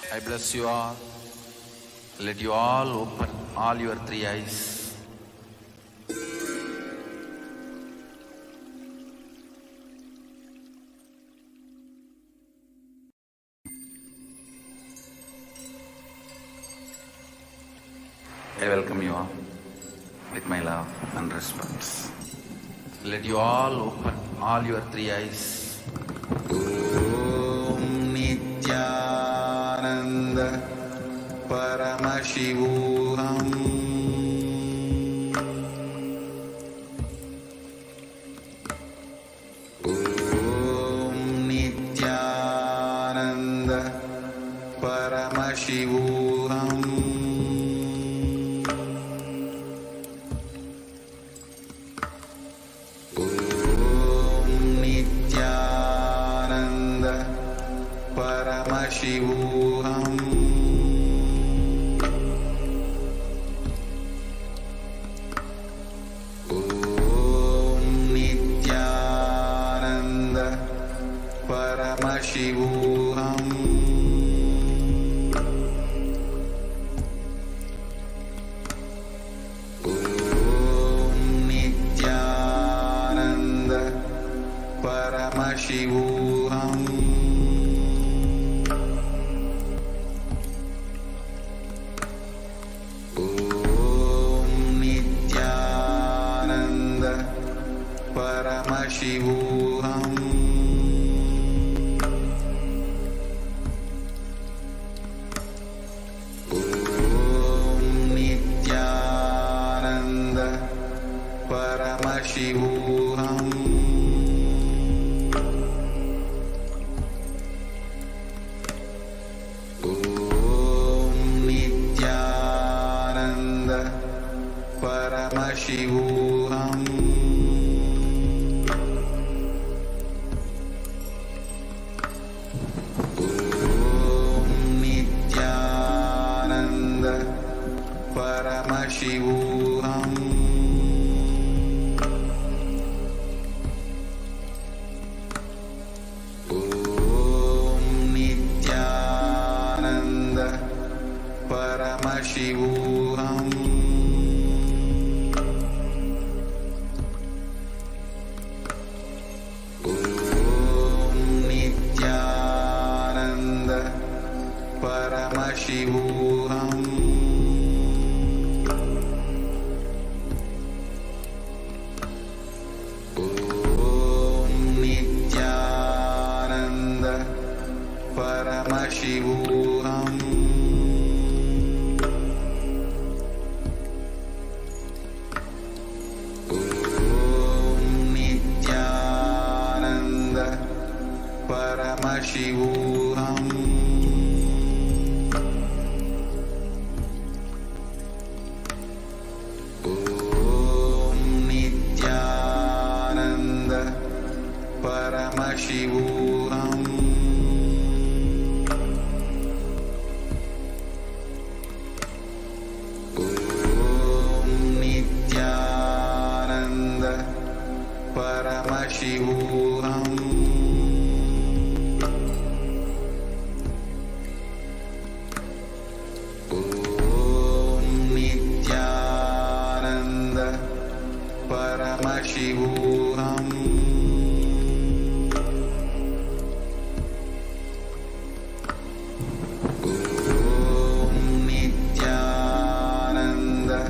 I bless you all. Let you all open all your three eyes. I welcome you all with my love and respect. Let you all open all your three eyes. Om Nithyananda Paramashivoham. Om Nithyananda Paramashivoham. Paramashivoham. Om Nithyananda Paramashivoham. Om Nithyananda Paramashivoham. Paramashivoham. Om Nithyananda Paramashivoham. Om Nithyananda Paramashivoham. Paramashivoham. Om Nithyananda Paramashivoham. Om Nithyananda Paramashivoham. Paramashivoham. Om Nithyananda Paramashivoham. Om Nithyananda Paramashivoham. Om Nithyananda Paramashivoham. Om Nithyananda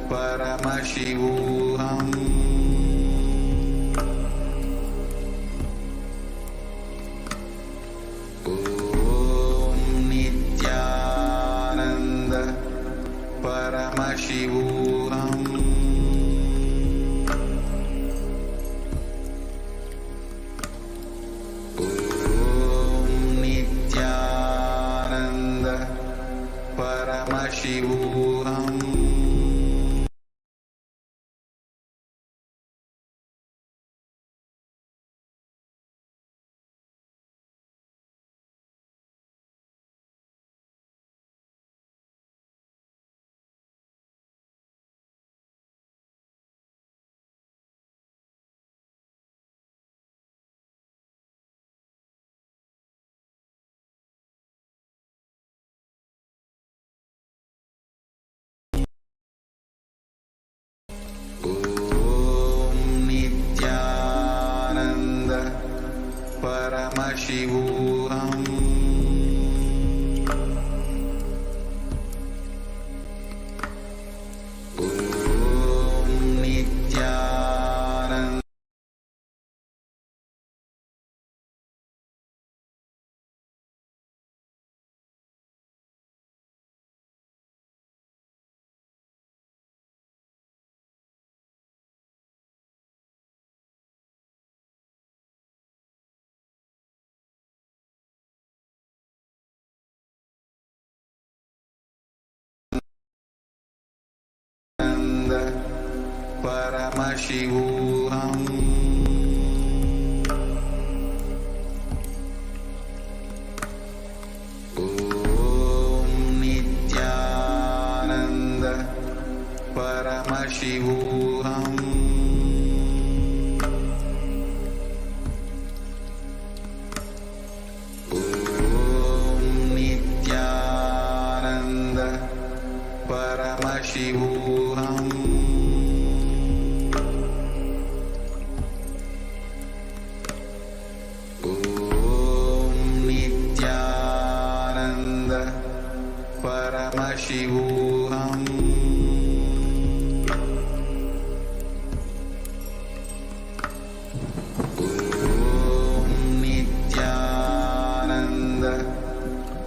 Paramashivoham. Om Nithyananda Paramashivoham. Om Nithyananda Paramashivoham. Om Nithyananda Paramashivoham. Om Nithyananda Paramashivoham. Om Nithyananda Paramashivoham. Om Nithyananda Paramashivoham. Om Nithyananda Paramashivoham. Om Nithyananda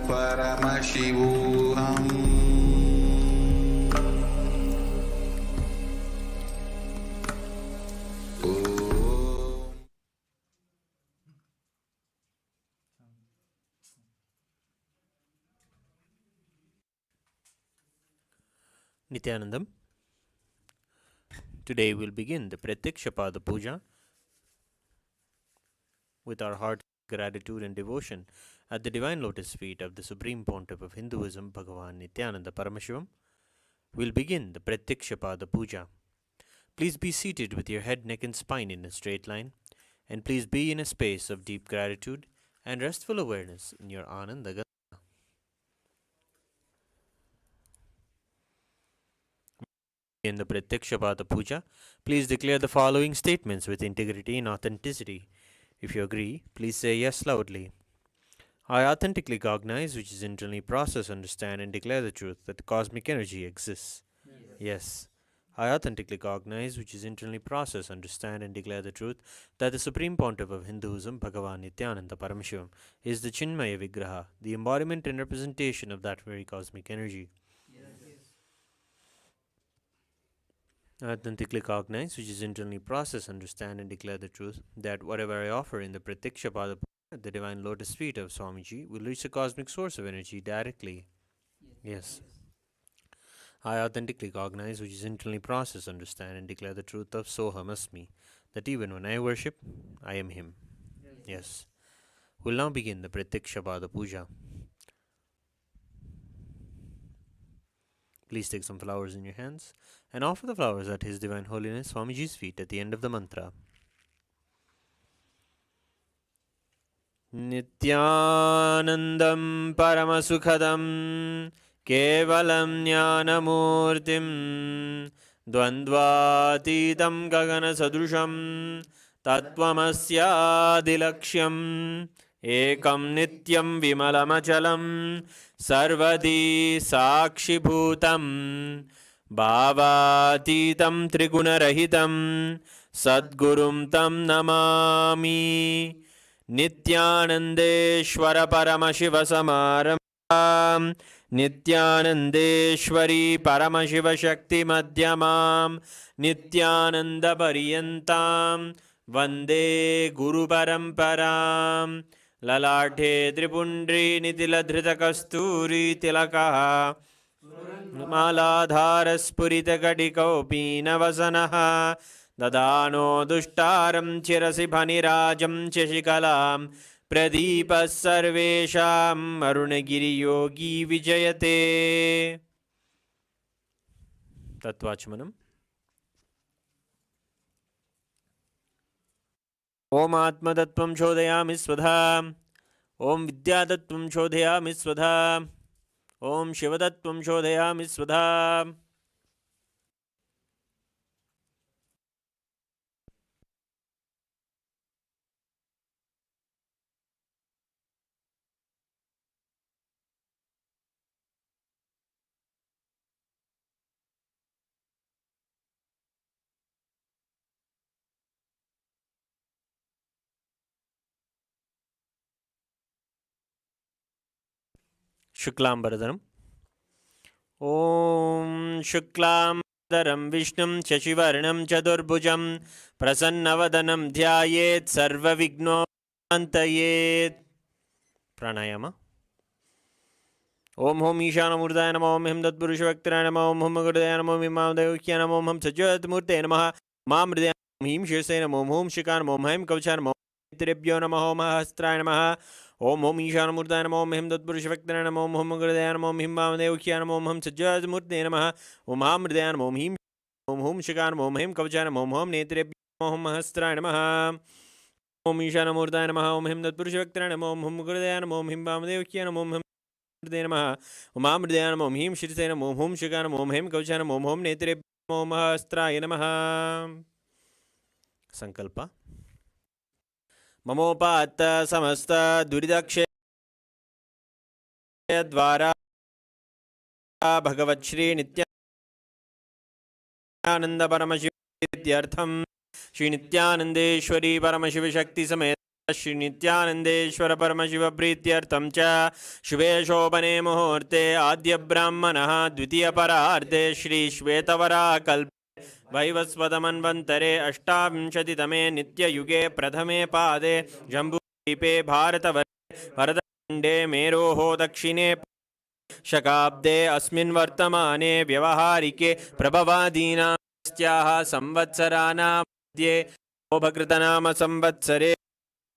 Paramashivoham. Nithyanandam. Today we'll begin the Prathyaksha Puja with our heart gratitude and devotion at the divine lotus feet of the Supreme Pontiff of Hinduism, Bhagavan Nithyananda Paramashivam. We'll begin the Prathyaksha Puja. Please be seated with your head, neck, and spine in a straight line, and please be in a space of deep gratitude and restful awareness in your Ananda. In the Prathyaksha Puja, please declare the following statements with integrity and authenticity. If you agree, please say yes loudly. I authentically cognize, which is internally process, understand, and declare the truth that the cosmic energy exists. Yes. I authentically cognize, which is internally process, understand, and declare the truth that the Supreme Pontiff of Hinduism, Bhagavan Nithyananda Paramashivam, is the Chinmaya Vigraha, the embodiment and representation of that very cosmic energy. I authentically cognize, which is internally process, understand, and declare the truth that whatever I offer in the Prathyaksha At the divine lotus feet of Swamiji will reach the cosmic source of energy directly. Yes. I authentically cognize, which is internally process, understand, and declare the truth of Soham Asmi, that even when I worship, I am Him. Yes. We'll now begin the Prathyaksha Puja. Please take some flowers in your hands and offer the flowers at His Divine Holiness Swamiji's feet at the end of the mantra. Nithyanandam Paramasukhadam Kevalam Jnanamurtim Dvandvatitam Gagana Sadrusham Tattvamasyadilaksham Ekam Nityam Vimalamachalam Sarvadi Sakshibhutam Bhavatitam Trigunarahitam Sadgurum Tam Namami Nithyanandeshwar Paramashiva Samaram Nithyanandeshwari Paramashiva Shakti Madhyamam Nithyananda Pariyantam Vande Guru Paramparam Lalathe Tripundri Nitila Dhrita Kasturi Tilakaha Maladhara Spurita Kadikaupi Navasanaha Dadano Dushtaram Chirasi Bhanirajam Cheshikalam Pradipa Sarvesham Arunagiri Yogi Vijayate. Tattvachmanam. Om Atma Tattvam Shodhayami Svadha. Om Vidya Tattvam Shodhayami Svadha. Om Shiva Tattvam Shodhayami Svadha. Shuklambaradhanam. Om Shuklambaradharam Vishnum Shashivarnam Chadurbhujam Prasannavadanam Dhyayet Sarva Vignopantayet. Pranayama. Om Hom Ishana Murdaya Namo Om Him Datpurush Vaktara Namo Om Hum Gurdaya Namo Mimam Devukya Namo Om Hum Sajat Murte Namaha Mam Mridaya Om Him Shirse Namo Om Hum Shikan Namo Om Him Kavchan Namo Trebhyo Namo Om Hastraya Namaha Om Hom Ishana Murdaya Namo Om Him Datpurush Vaktara Namo Om Hum Gurdaya Namo Om Mimam Devukya Namo Om Hum Sajat Murte Namaha Om Mam Mridaya Namo Om Him Om Hum Shikan Namo Om Him Kavchan Namo Om Hum Netrebhyo Om Hastraya Namaha Om Ishana Murdaya Namaha Om Him Datpurush Vaktara Namo Om Hum Gurdaya Namo Om Mimam Devukya Namo Om Hum Namaha Om Mridaya Namo Om Him Shirse Namo Om Hum Shikan Namo Om Him Kavchan Namo Om Hum Netrebhyo Om Hastraya Namaha. Sankalpa. Mamopata samasta duridakshaya dvara Bhagavat Shri Nithyananda Paramashivadyartham Shri Nithyanandeshwari Paramashiva Shakti Sameta Shri Nithyanandeshwara Paramashiva Prityartham Cha Shubhe Shobhane Muhurte Adya Brahmanaha Dvitiya Pararthe Shri Shvetavara Kalpe Vaivasvadamanvantare Ashtavinshaditame Nitya Yuge Prathame Pade Jambudvipe Bharatavare Bharatkhande Meroho Dakshine Shakabde Asmin Vartamane Vyavaharike Prabhavadina Styaha Samvatsarana Madhye Obhakritanama Samvatsare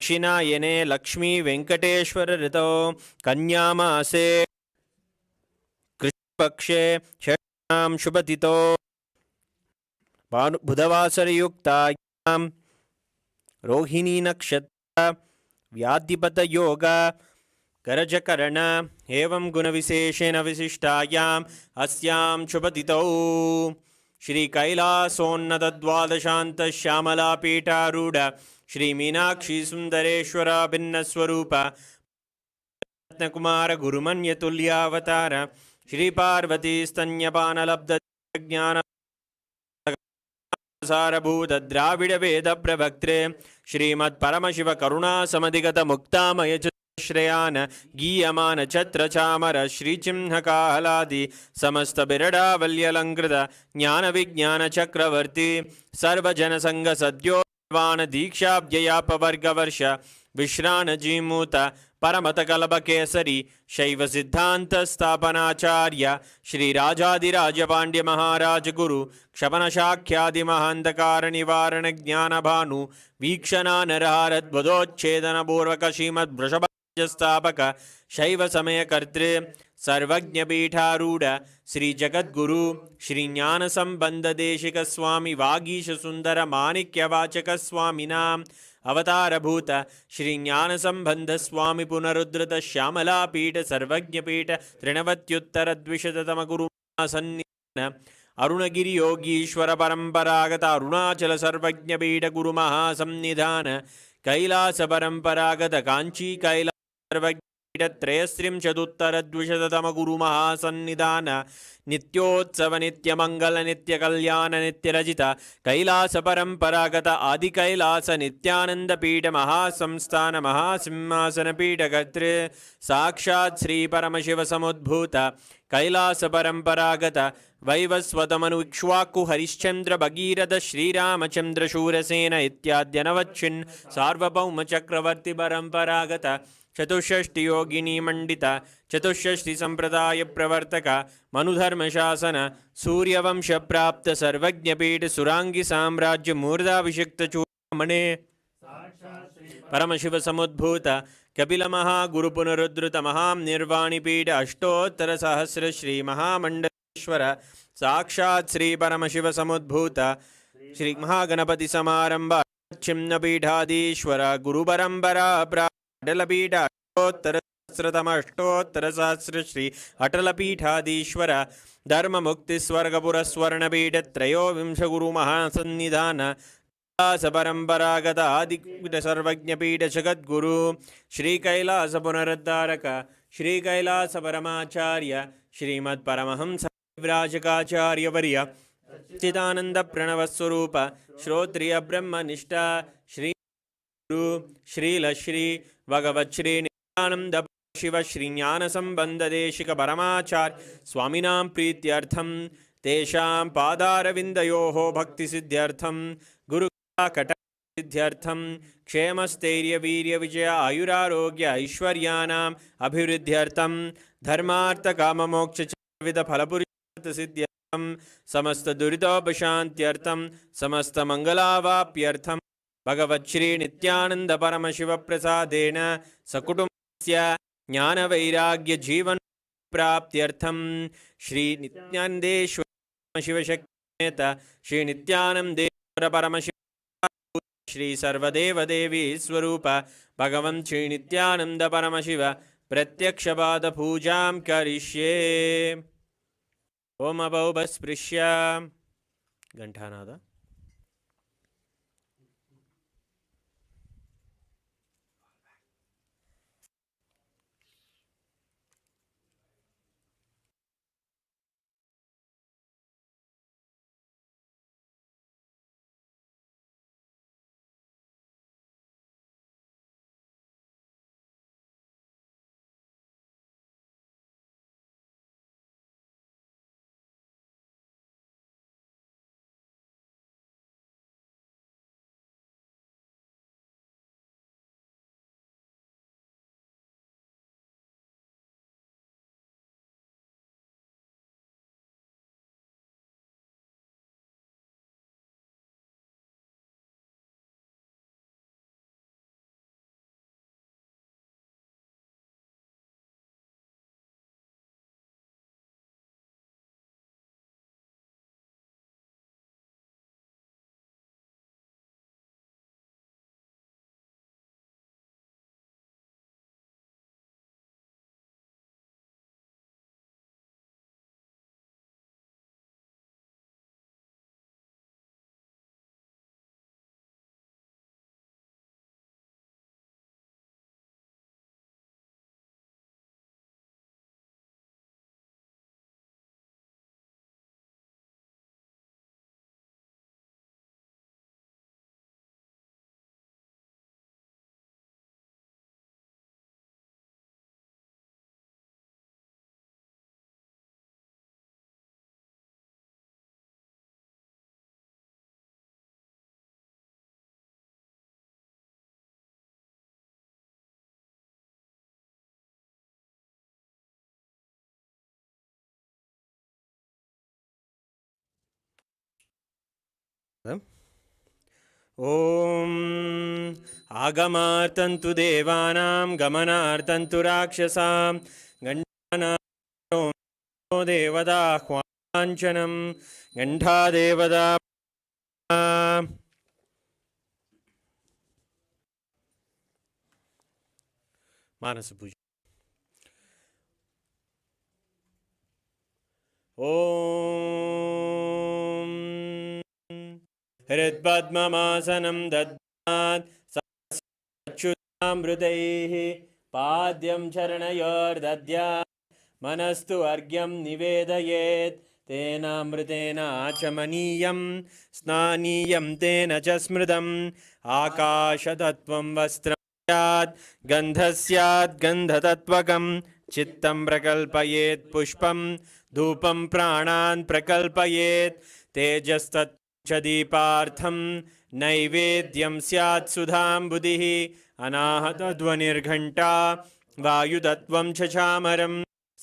Dakshinayane Lakshmi Venkateshwara Rito Kanyamase Krishpakshe Shanam Shubhatito Budhavasarayuktayaam Rohini Nakshatra Vyadipata Yoga Garajakarana Evam Gunavisheshena Visishtayam Asyam Shubhatito Shri Kailasonnata Dvadashanta Shyamala Pita Ruda Shri Meenakshi Sundareshwara Bhinnaswarupa Ratnakumara Gurumanya Tulyavatara Shri Parvati Stanyapana Labda Jnana सारभूत Dravid वेद प्रभक्त्रे श्रीमत् परमशिव करुणा समधिगत मुक्तामय श्रेयान गीयमान छत्र चामर श्रीचिह्नकाहलादि समस्त बिरडावल्यलंकृत ज्ञान विज्ञान चक्रवर्ती सर्वजन संग सद्यो वाण दीक्षाव्ययापवर्गवर्ष विश्राणजीमूत परमतकलभकेसरी शैव सिद्धांत स्थापनाचार्य श्रीराजाधिराज पांड्य महाराज गुरु क्षपणशाख्यादि महांधकार निवारण ज्ञान भानु वीक्षणा नरहारद्वदोच्छेदन पूर्वक श्रीमद् वृषभस्थापक शैव समय कर्तृ सर्वज्ञपीठारूढ़ श्री जगद्गुरु श्री ज्ञान संबंध देशिक स्वामी वागीश सुंदर माणिक्यवाचक स्वामिनाम अवतारभूत श्री ज्ञान संबंध स्वामी पुनरुद्धृत श्यामला पीठ सर्वज्ञ पीठ त्रिनवत्युत्तर द्विशततम गुरु सन्निधान अरुणगिरि योगीश्वर परंपरागत अरुणाचल सर्वज्ञ पीठ गुरु महासन्निधान कैलास परंपरागत कांची कैलास सर्वज्ञ त्रयस्त्रिंशदुत्तरद्विशततम गुरु महासन्निधान नित्योत्सव नित्यमंगल नित्य कल्याण नित्यरजित कैलास परंपरागत आदि कैलास नित्यानंद पीठ महासंस्थान महासिंहासन पीठ कर्तृ साक्षात् श्री परमशिव समुद्भूत कैलास परंपरागत वैवस्वतमनु इक्ष्वाकु हरिश्चंद्र भगीरथ श्रीरामचंद्र शूरसेन इत्याद्यनवच्छिन् सार्वभौम चक्रवर्ती परंपरागत चतुष्षष्टि योगिनी मंडित चतुष्षष्टि संप्रदाय प्रवर्तक मनुधर्म शासन सूर्यवंश प्राप्त सर्वज्ञपीठ सुरांगी साम्राज्य मूर्धाभिषिक्त चूड़ामणे परमशिव समुद्भूत कपिल महागुरु पुनरुद्धृत महानिर्वाणिपीठ अष्टोत्तर सहस्र श्री महामंडलेश्वर साक्षात् श्री परमशिव समुद्भूत श्री महागणपति समारंभ छिन्नपीठाधीश्वर गुरु परंपरा अटलपीठ अष्टोत्तर सहस्र श्री अटलपीठाधीश्वर धर्म मुक्ति स्वर्गपुरस्वर्णपीठ त्रयोविंश गुरु महासन्निधान कैलास परंपरागत आदिपीठ सर्वज्ञपीठ जगद्गुरु श्री कैलास पुनरुद्धारक श्री कैलास परमाचार्य श्रीमद् परमहंस विराजकाचार्य वर्य चिदानंद प्रणव स्वरूप श्रोत्रिय ब्रह्मनिष्ठा श्री श्रील श्री भगवत् श्री नित्यानंद शिव श्री ज्ञान संबंध देशिक परमाचार्य स्वामिनां प्रीत्यर्थम तेषां पादारविन्दयोः भक्ति सिद्ध्यर्थम गुरु कट सिद्ध्यर्थम क्षेमस्थैर्य वीर्य विजय आयुरारोग्य ऐश्वर्याणाम् अभिवृद्ध्यर्थम धर्मार्थ काम मोक्ष विविध फलपुरुषार्थ सिद्ध्यर्थम समस्त दुरितोपशान्त्यर्थम समस्त मंगलावाप्यर्थम भगवच्छ्री नित्यानंद परमशिव प्रसादेन सकुटुंबस्य ज्ञान वैराग्य जीवन प्राप्त्यर्थम श्री नित्यानंदेश्वर शिव शक्ति श्री नित्यानंदेश्वर परमशिव श्री सर्वदेव देवी स्वरूप भगवन् श्री नित्यानंद परमशिव प्रत्यक्षपाद पूजां करिष्ये। ओम अभौभस्पृश्य घंटानाद। ॐ आगमार्तन्तु देवानां गमनार्तन्तु राक्षसां गण्डानां देवताह्वाञ्छनं गण्डादेवता मानसपूजा। ॐ हृत्पद्ममासनं दद्यात् सच्युतामृतैः पाद्यं चरणयोर्दद्यात् मनस्तु अर्घ्यं निवेदयेत् तेनामृतेन आचमनीयं स्नानीयं तेन च स्मृतम् आकाशतत्त्वं वस्त्रं स्यात् गन्धः स्यात् गन्धतत्त्वकं चित्तं प्रकल्पयेत् पुष्पं धूपं प्राणान् प्रकल्पयेत् तेजस्तत् च दीपार्थं नैवेद्यं स्यात् सुधाम्बुधिः अनाहतध्वनिर्घण्टा वायुतत्त्वं च चामरं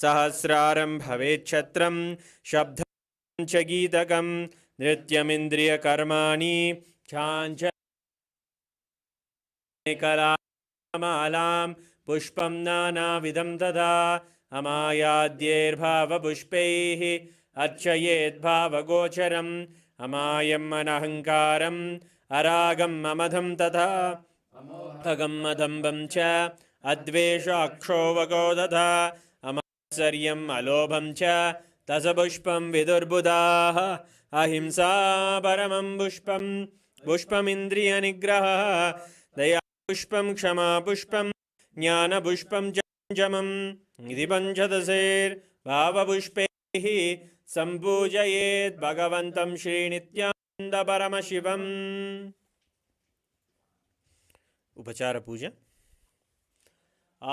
सहस्रारं भवेच्छत्रं शब्दं च गीतकं नृत्यमिन्द्रियकर्माणि चाञ्चकलामालां पुष्पं नानाविधं तथा अमायाद्यैर्भावपुष्पैः अर्चयेद्भावगोचरम् अमायम् अनहङ्कारम् अरागम् अमधं तथा अगम् अदम्बं च अद्वेषाक्षोभगो तथा अमात्सर्यम् अलोभं च तसपुष्पं विदुर्बुधाः अहिंसा परमं पुष्पं पुष्पमिन्द्रियनिग्रहः दया पुष्पं क्षमा पुष्पं ज्ञानपुष्पं च पञ्चमम् इति पञ्चदशैर्भावपुष्पैः सम्पूजयेत् भगवन्तं श्रीनित्यानन्दपरमशिवम्। उपचार पूजा।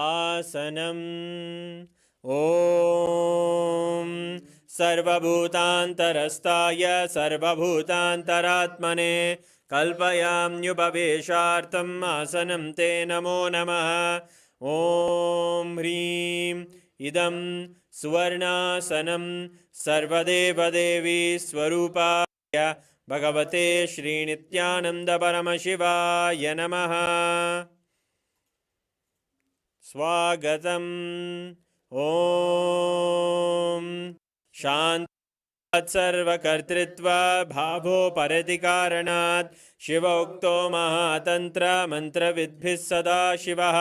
आसनम्। ॐ सर्वभूतान्तरस्ताय सर्वभूतान्तरात्मने कल्पयाम्युपवेशार्थम् आसनं ते नमो नमः। ॐ ह्रीं इदं सुवर्णासनं सर्वदेवदेवी स्वरूपाय भगवते श्रीनित्यानन्दपरमशिवाय नमः। स्वागतम्। ॐ शान्तात् सर्वकर्तृत्वा भावोपरति कारणात् शिवोक्तो महातन्त्र मन्त्रविद्भिः सदा शिवः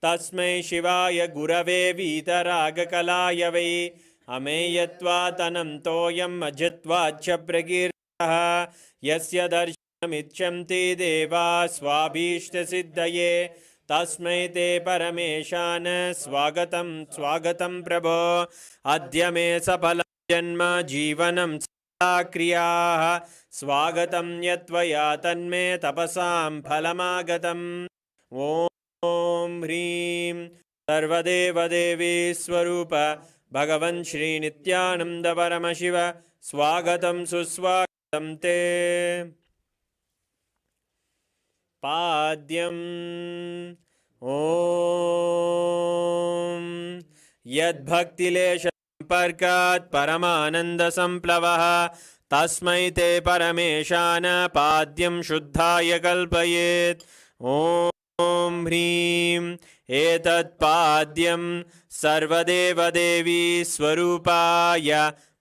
तस्मै शिवाय गुरवे वीतरागकलाय वै अमेयत्वातनं तोयम् अजित्वाच्च प्रकीर्तितः यस्य दर्शनमिच्छन्ति देवा स्वाभीष्टसिद्धये तस्मै ते परमेशान स्वागतं स्वागतं प्रभो। अद्य मे सफलं जन्म जीवनं सदा क्रियाः स्वागतं यत्त्वया तन्मे तपसां फलमागतम्। ॐ ह्रीं सर्वदेवदेवी स्वरूप भगवन् श्रीनित्यानन्दपरमशिव स्वागतं सुस्वागतं ते। पाद्यम्। ॐ यद्भक्तिलेशसम्पर्कात् परमानन्दसम्प्लवः तस्मै ते परमेशान पाद्यं शुद्धाय कल्पयेत्। ॐ ह्रीं एतत्पाद्यं सर्वदेवदेवी स्वरूपाय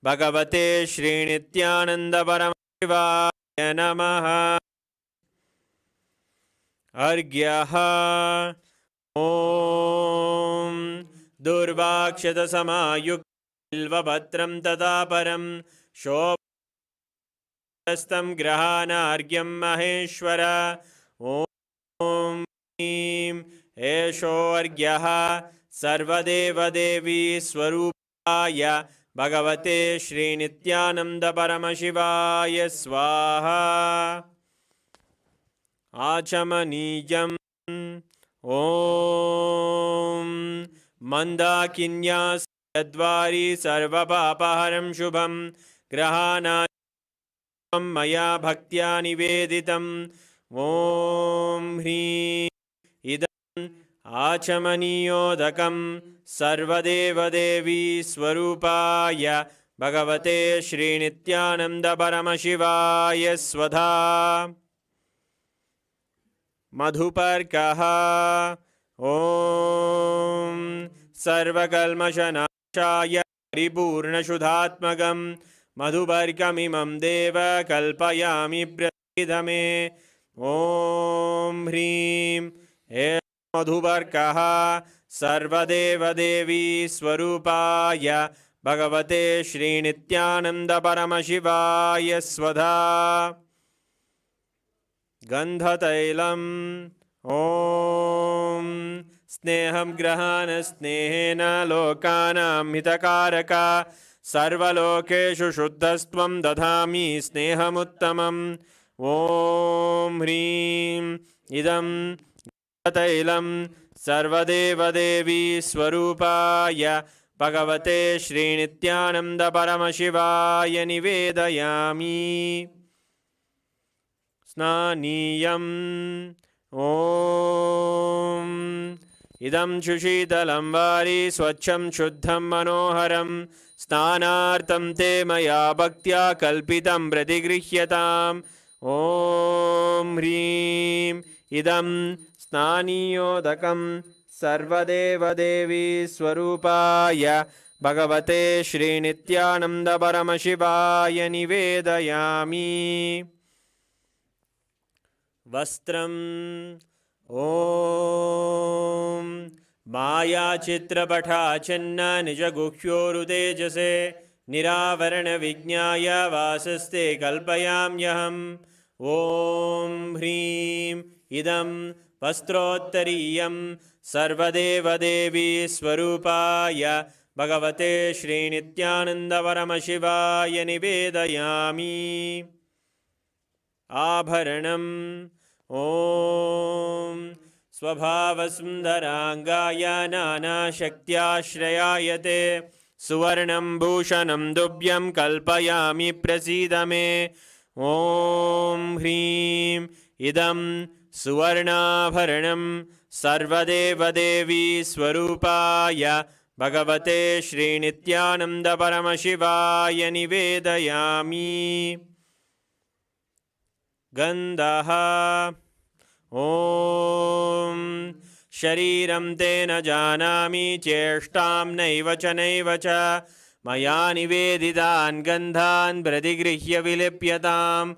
भगवते श्रीनित्यानन्दपरमशिवाय नमः। अर्घ्यः। ॐ दुर्वाक्षतसमायुक्तबिल्वपत्रं तथा परं शोभस्तं ग्रहाणार्घ्यं महेश्वर। ॐ ह्रीं एषोऽर्घ्यः सर्वदेवदेवी स्वरूपाय भगवते श्रीनित्यानन्दपरमशिवाय स्वाहा। आचमनीयम्। ॐ मन्दाकिन्यासद्वारि सर्वपापहरं शुभं ग्रहाणां मया भक्त्या निवेदितम्। ॐ ह्रीं इदम् आचमनीयोदकं सर्वदेवदेवी स्वरूपाय भगवते श्रीनित्यानन्द परमशिवाय स्वधा मधुपर्कः ॐ सर्वकल्मषनाशाय परिपूर्णशुद्धात्मकं मधुपर्कमिमं देव कल्पयामि प्रसीदमे ॐ ह्रीं हे मधुपर्कः सर्वदेवदेवी स्वरूपाय भगवते श्रीनित्यानन्द परमशिवाय स्वधा गन्धतैलम् ॐ स्नेहं ग्रहाण स्नेहेन लोकानां हितकारक सर्वलोकेषु शुद्धस्त्वं दधामि स्नेहमुत्तमम् ॐ ह्रीं इदं तैलं सर्वदेवदेवी स्वरूपाय भगवते श्रीनित्यानन्द परमशिवाय निवेदयामि स्नानीयम् ॐ इदं सुशीतलं वारि स्वच्छं शुद्धं मनोहरं स्नानार्थं ते मया भक्त्या कल्पितं प्रतिगृह्यताम् ॐ ह्रीं इदं स्नानीयोदकं सर्वदेवदेवी स्वरूपाय भगवते श्रीनित्यानन्द परमशिवाय निवेदयामि वस्त्रम् ॐ मायाचित्रपटाच्छन्न निजगुह्योरुतेजसे निरावरणविज्ञाय वासस्ते कल्पयाम्यहम् ॐ ह्रीं इदं वस्त्रोत्तरीयं सर्वदेवदेवी स्वरूपाय भगवते श्रीनित्यानन्दपरमशिवाय निवेदयामि आभरणम् ॐ स्वभावसुन्दराङ्गाय नानाशक्त्याश्रयायते सुवर्णं भूषणं दुभ्यं कल्पयामि प्रसीद मे ॐ ह्रीं इदं सुवर्णाभरणं सर्वदेवदेवी स्वरूपाय भगवते श्रीनित्यानन्दपरमशिवाय निवेदयामि गन्धः ॐ शरीरं ते न जानामि चेष्टां नैव च मया निवेदितान् गन्धान् प्रतिगृह्य विलिप्यताम्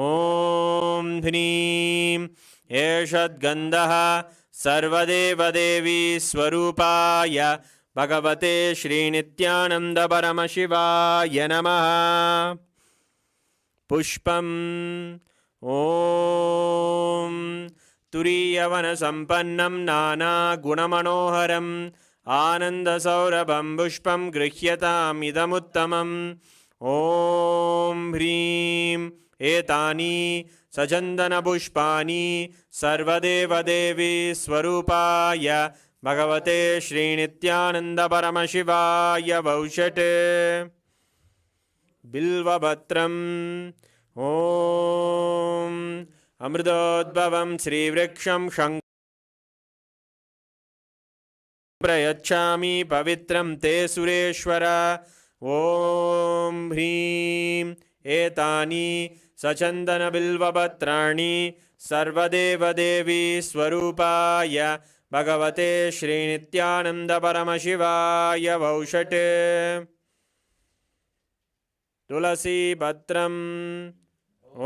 ॐ ह्रीं एषद्गन्धः सर्वदेवदेवी स्वरूपाय भगवते श्रीनित्यानन्दपरमशिवाय नमः पुष्पम् ॐ तुरीयवनसम्पन्नं नानागुणमनोहरम् आनन्दसौरभं पुष्पं गृह्यताम् इदमुत्तमम् ॐ ह्रीं एतानि सचन्दनपुष्पाणि सर्वदेवदेवी स्वरूपाय भगवते श्रीनित्यानन्दपरमशिवाय वौषट् बिल्वपत्रम् ॐ अमृतोद्भवं श्रीवृक्षं प्रयच्छामि पवित्रं ते सुरेश्वर ॐ ह्रीं एतानि सचन्दनबिल्वपत्राणि सर्वदेवदेवी स्वरूपाय भगवते श्रीनित्यानन्दपरमशिवाय वौषट् तुलसीपत्रम्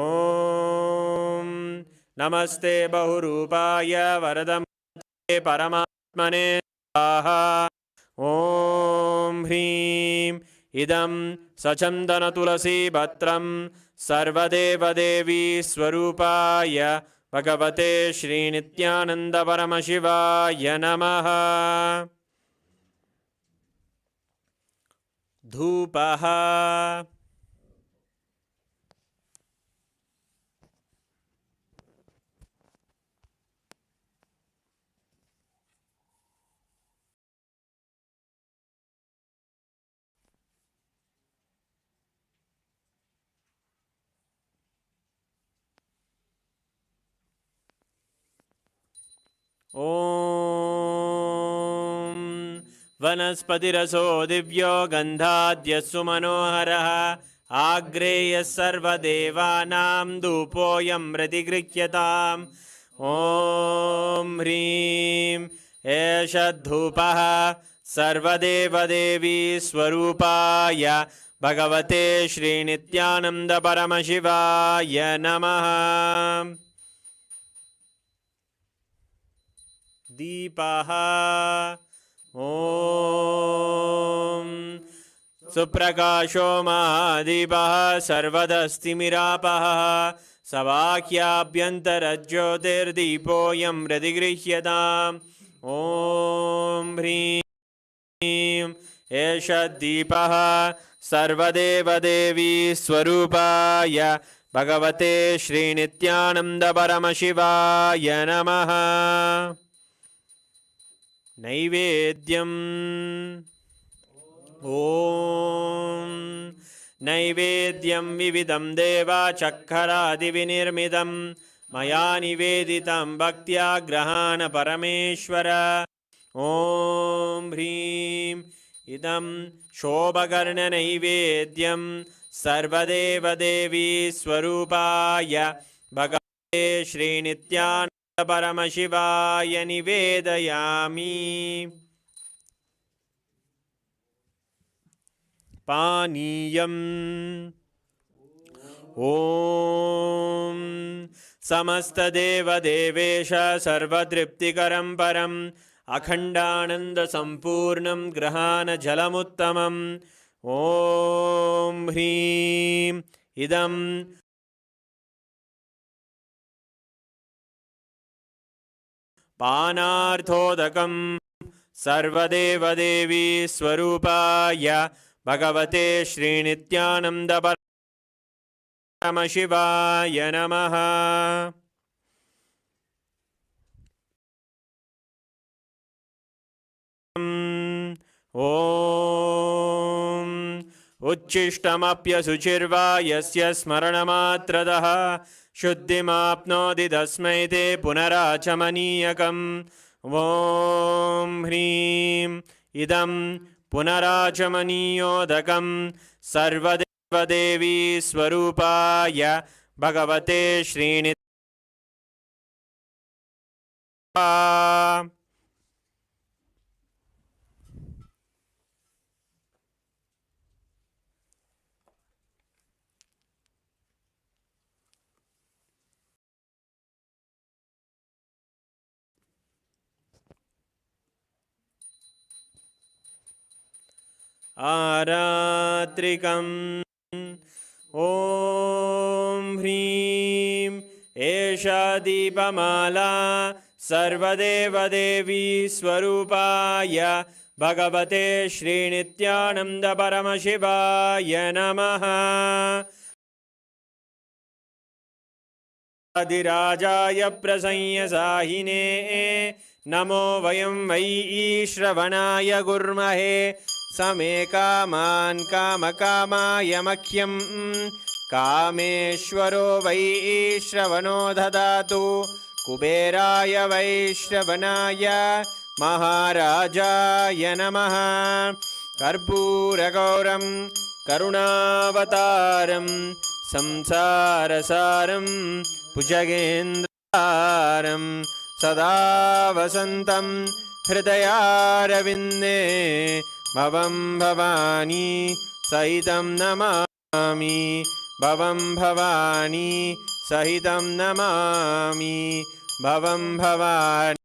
ॐ नमस्ते बहुरूपाय वरदं परमात्मने स्वाहा ॐ ह्रीं इदं सचन्दनतुलसीपत्रं सर्वदेवदेवी स्वरूपाय भगवते श्रीनित्यानन्दपरमशिवाय नमः धूपः ॐ वनस्पतिरसो दिव्यो गन्धाद्यस्सु मनोहरः आग्रेयः सर्वदेवानां धूपोऽयं प्रतिगृह्यताम् ॐ ह्रीं एष धूपः सर्वदेवदेवी स्वरूपाय भगवते श्रीनित्यानन्दपरमशिवाय नमः। दीपः ॐ सुप्रकाशो महादीपः सर्वदस्तिमिरापः सवाक्याभ्यन्तरज्योतिर्दीपोऽयं प्रतिगृह्यताम् ॐ ह्रीं एष दीपः सर्वदेवदेवी स्वरूपाय भगवते श्रीनित्यानन्दपरमशिवाय नमः। नैवेद्यम् ॐ नैवेद्यं विविधं देवाचक्खरादिविनिर्मितं मया निवेदितं भक्त्या ग्रहाण परमेश्वर ॐ ह्रीं इदं शोभकर्णनैवेद्यं सर्वदेवदेवी स्वरूपाय भगवते श्रीनित्यानन्दपरमशिवाय निवेदयामि। पानीयम् ॐ समस्तदेवदेवेश सर्वतृप्तिकरं परम् अखण्डानन्दसम्पूर्णं ग्रहाणजलमुत्तमम् ॐ ह्रीं इदं पानार्थोदकं सर्वदेवदेवी स्वरूपाय भगवते श्रीनित्यानन्दपरमशिवाय नमः। ॐ उच्छिष्टमप्यशुचिर्वा यस्य स्मरणमात्रतः शुद्धिमाप्नोति तस्मै ते पुनराचमनीयकम् ॐ ह्रीं इदं पुनराचमनीयोदकं सर्वदेवदेवी स्वरूपाय भगवते श्रीनित्यानन्दपरमशिवाय आरात्रिकम् ॐ ह्रीं एषा दीपमाला सर्वदेवदेवी स्वरूपाय भगवते श्रीनित्यानन्दपरमशिवाय नमः। आदिराजाय प्रसंयसाहिने नमो वयं वै श्रवणाय गुर्महे समे कामान् कामकामाय मह्यं कामेश्वरो वै श्रवणो ददातु कुबेराय वै श्रवणाय महाराजाय नमः। कर्पूरगौरं करुणावतारं संसारसारं भुजगेन्द्रहारं सदा वसन्तं हृदयारविन्दे भवं भवानी सहितं नमामि भवं भवानी सहितं नमामि भवं भवानी।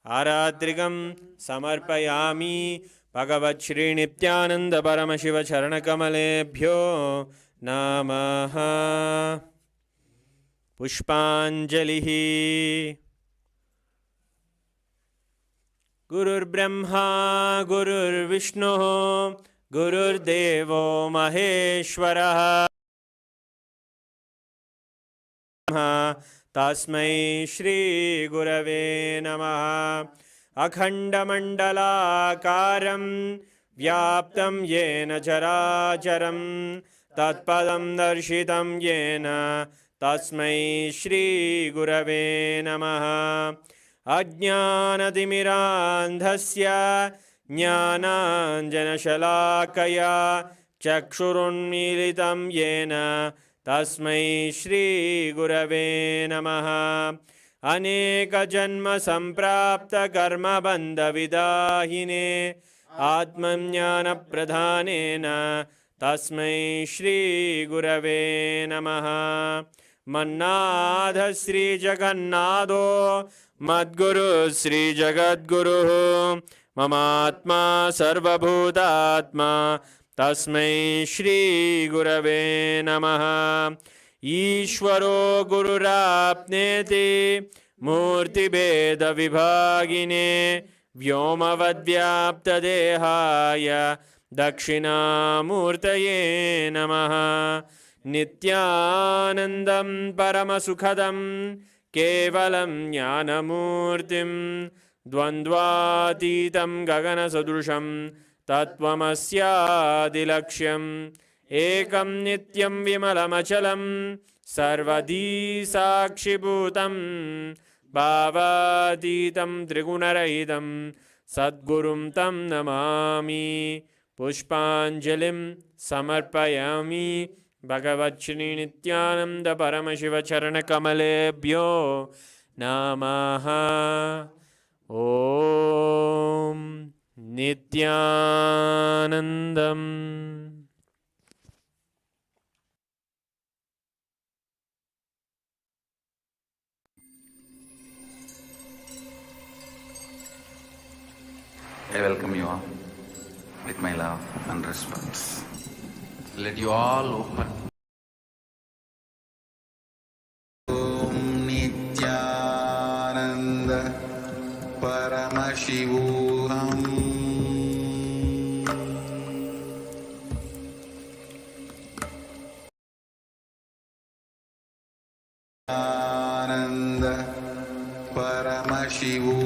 आरात्रिकं समर्पयामि भगवच्छ्रीनित्यानन्दपरमशिवचरणकमलेभ्यो नमः। पुष्पाञ्जलिः। गुरुर्ब्रह्मा गुरुर्विष्णुः गुरुर्देवो महेश्वरः तस्मै श्रीगुरवे नमः। अखण्डमण्डलाकारं व्याप्तं येन चराचरं तत्पदं दर्शितं येन तस्मै श्रीगुरवे नमः। अज्ञानतिमिरान्धस्य ज्ञानाञ्जनशलाकया चक्षुरुन्मीलितं येन तस्मै श्रीगुरवे नमः। अनेकजन्मसम्प्राप्तकर्मबन्धविदाहिने आत्मज्ञानप्रधानेन तस्मै श्रीगुरवे नमः। मन्नाथ श्रीजगन्नाथो मद्गुरु श्रीजगद्गुरुः ममात्मा सर्वभूतात्मा तस्मै श्रीगुरवे नमः। ईश्वरो गुरुराप्नेति मूर्तिभेदविभागिने व्योमवद्व्याप्तदेहाय दक्षिणामूर्तये नमः। नित्यानन्दं परमसुखदं केवलं ज्ञानमूर्तिं द्वन्द्वातीतं गगनसदृशं तत्त्वमस्यादिलक्ष्यम् एकं नित्यं विमलमचलं सर्वधी साक्षिभूतं भावातीतं त्रिगुणरहितं सद्गुरुं तं नमामि। पुष्पाञ्जलिं समर्पयामि भगवच्छ्री नित्यानंद परमशिवचरणकमलेभ्यो नमः। ॐ नित्यानन्दम्। I welcome you all with my love and respect. Let you all open. Om Nithyananda Paramashivoham. Nithyananda Paramashivoham.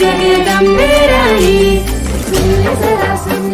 Jagdambe रानी, सुन जरा सुन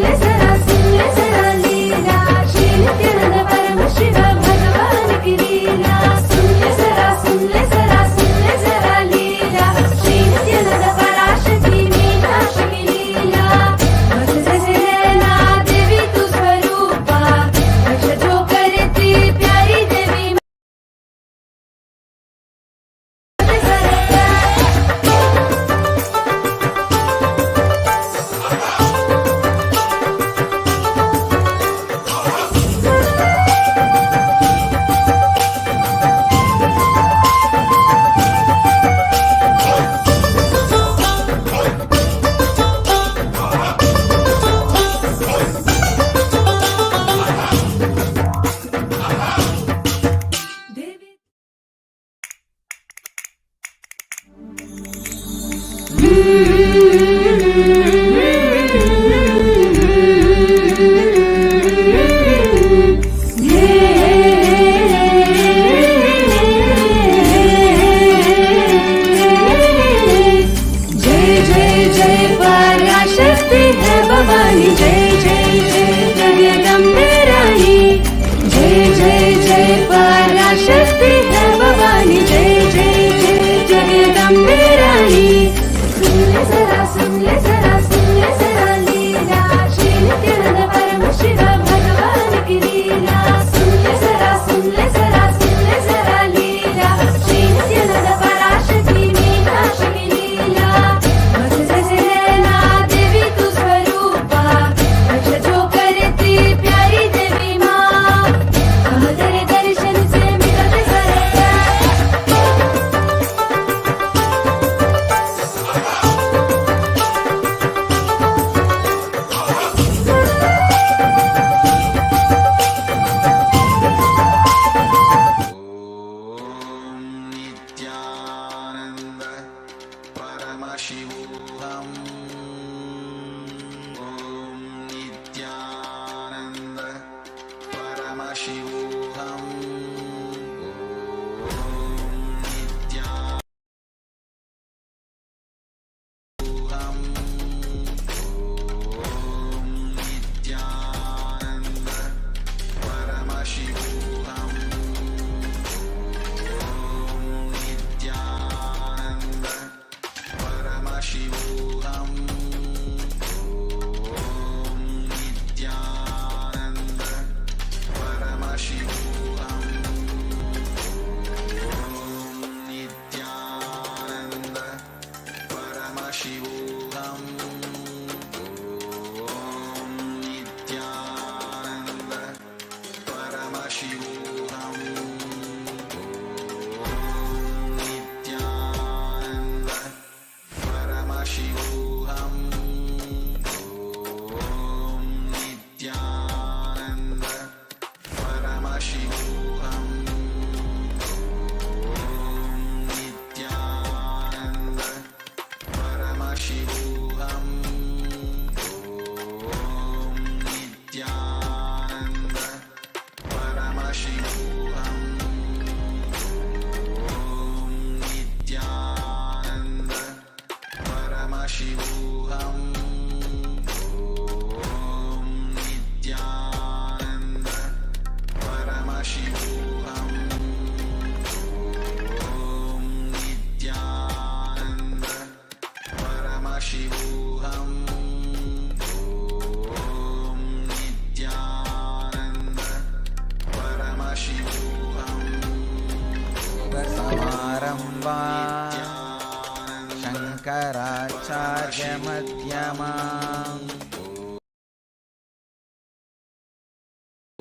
Rajamadhyamam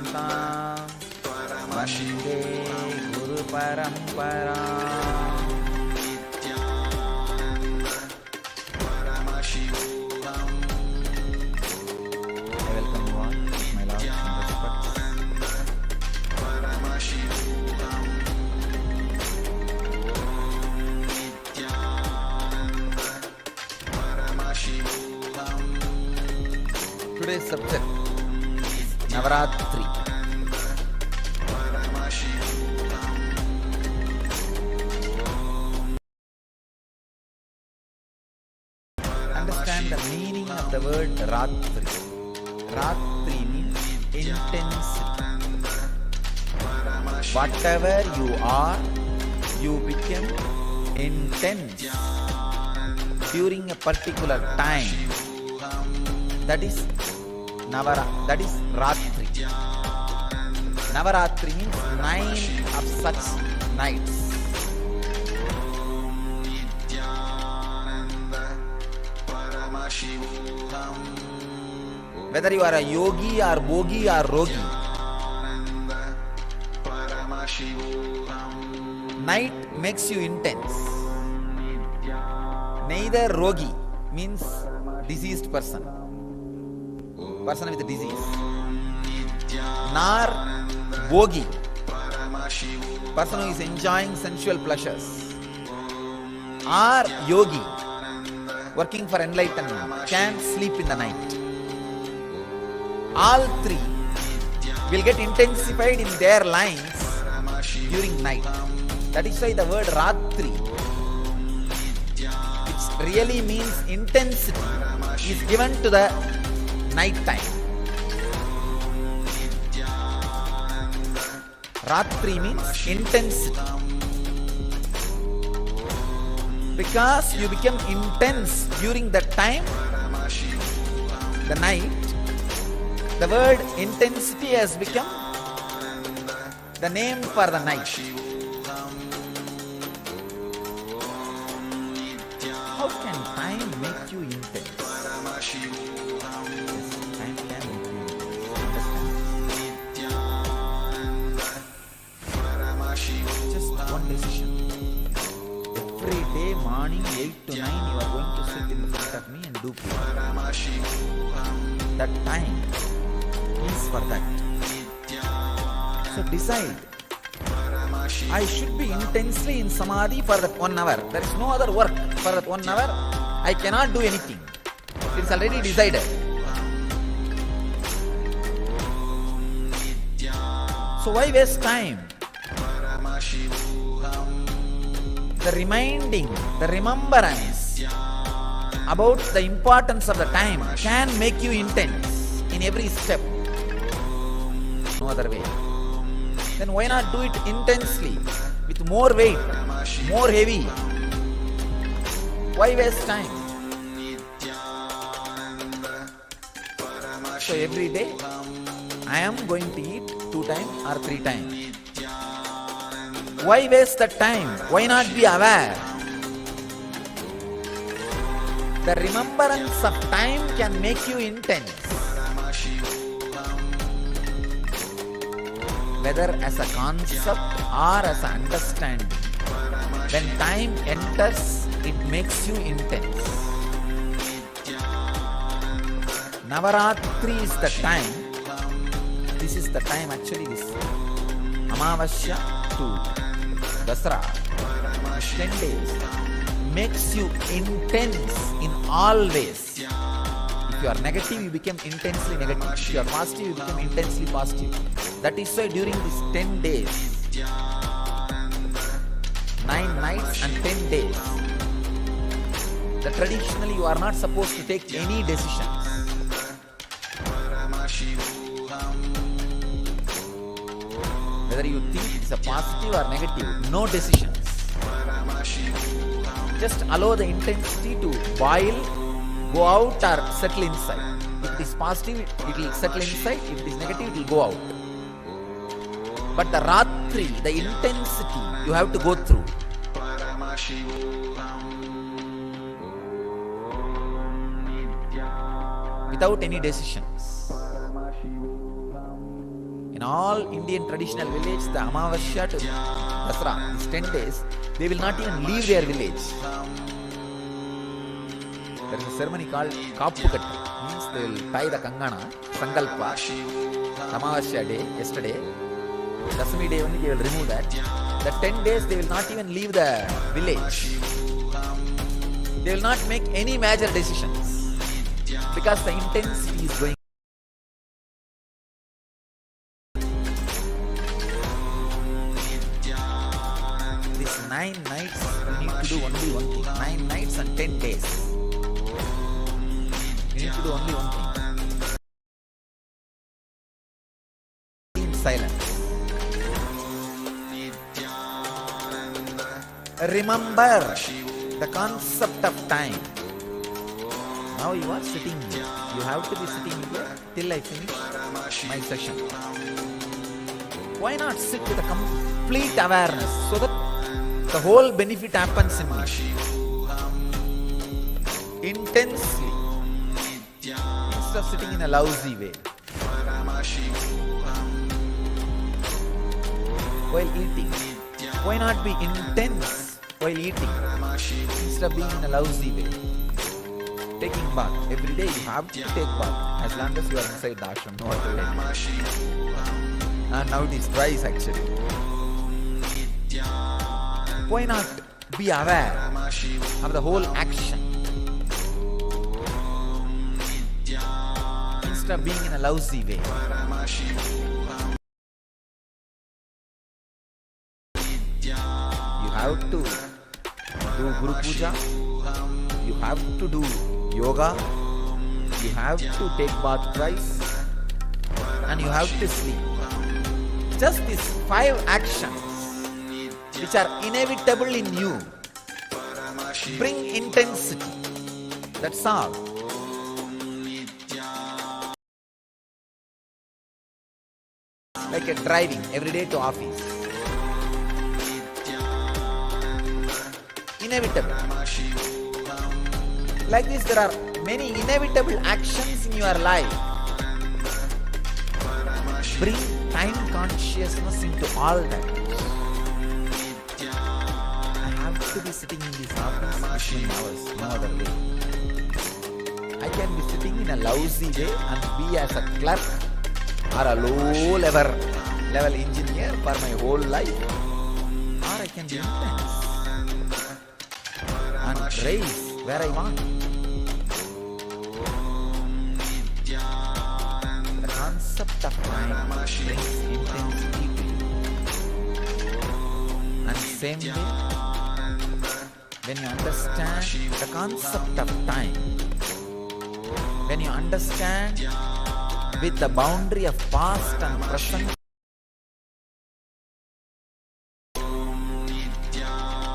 Vande Guru Paramparam. I welcome you all, my love and respect. Today's subject is Navaratri. Understand the meaning of the word Ratri. Ratri means intensity. Whatever you are, you become intense during a particular time. That is Ratri. Navaratri means 9 of such nights. Whether you are a yogi or bogi or rogi, night makes you intense. Neither rogi means diseased person with disease, nor bogi, person who is enjoying sensual pleasures, or yogi, working for enlightenment, can't sleep in the night. All three will get intensified in their lines during night. That is why the word Ratri, which really means intensity, is given to the night time. Ratri means intensity. Because you become intense during that time, the night, the word intensity has become the name for the night. How can time make you intense? Yes, time can make you intense. Just one decision. Every day morning 8 to 9 you are going to sit in front of me and do puja. That time is for that. So decide, I should be intensely in samadhi for that 1 hour. There is no other work for that 1 hour. I cannot do anything. It is already decided. So why waste time? The reminding, the remembrance about the importance of the time can make you intense in every step. No other way. Then why not do it intensely, with more weight, more heavy? Why waste time? So every day I am going to eat 2 times or 3 times. Why waste the time? Why not be aware? The remembrance of time can make you intense. Whether as a concept or as an understanding. When time enters, it makes you intense. Navaratri is the time. This is the time actually, this Amavasya to Dasara, 10 days, makes you intense in all ways. If you are negative, you become intensely negative. If you are positive, you become intensely positive. That is why during these 10 days, 9 nights and 10 days, that traditionally you are not supposed to take any decisions. Whether you think it is a positive or negative, no decisions. Just allow the intensity to boil, go out or settle inside. If it is positive, it will settle inside. If it is negative, it will go out. But the Ratri, the intensity, you have to go through. without any decisions. In all Indian traditional village, the Amavasya to Dasra, these 10 days, they will not even leave their village. There is a ceremony called Kappukatti, means they will tie the Kangana, Sankalpa, Amavasya day, yesterday. Dasami day only they will remove that. The 10 days they will not even leave the village. They will not make any major decisions because the intensity is going. These 9 nights you need to do only one thing. 9 nights and 10 days. You need to do only one thing. In silence. Remember the concept of time. Now you are sitting here. You have to be sitting here till I finish my session. Why not sit with a complete awareness so that the whole benefit happens in me? Intensely. Instead of sitting in a lousy way. While eating. Why not be intense while eating instead of being in a lousy way? Taking bath. Every day you have to take bath as long as you are inside the ashram, no other way. And now it is twice actually. Why not be aware of the whole action instead of being in a lousy way? You have to do Guru Puja, you have to do yoga, you have to take bath twice, and you have to sleep. Just these 5 actions which are inevitable in you bring intensity. That's all. Like a driving every day to office. Inevitable. Like this, there are many inevitable actions in your life. Bring time consciousness into all that. I have to be sitting in this office 15 hours, no other way. I can be sitting in a lousy way and be as a clerk or a low level engineer for my whole life. Or I can be intense and raise where I want. The concept of time brings intensity to you. And same way, when you understand the concept of time, when you understand with the boundary of past and present,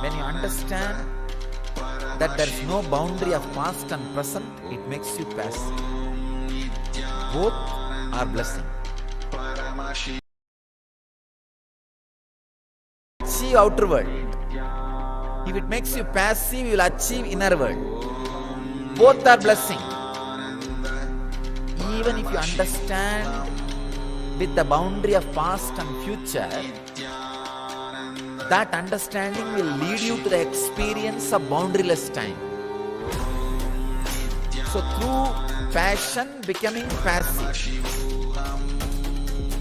when you understand that there is no boundary of past and present, it makes you passive. Both are blessing. Achieve outer world. If it makes you passive, you will achieve inner world. Both are blessing. Even if you understand with the boundary of past and future, that understanding will lead you to the experience of boundaryless time. So through passion becoming passive,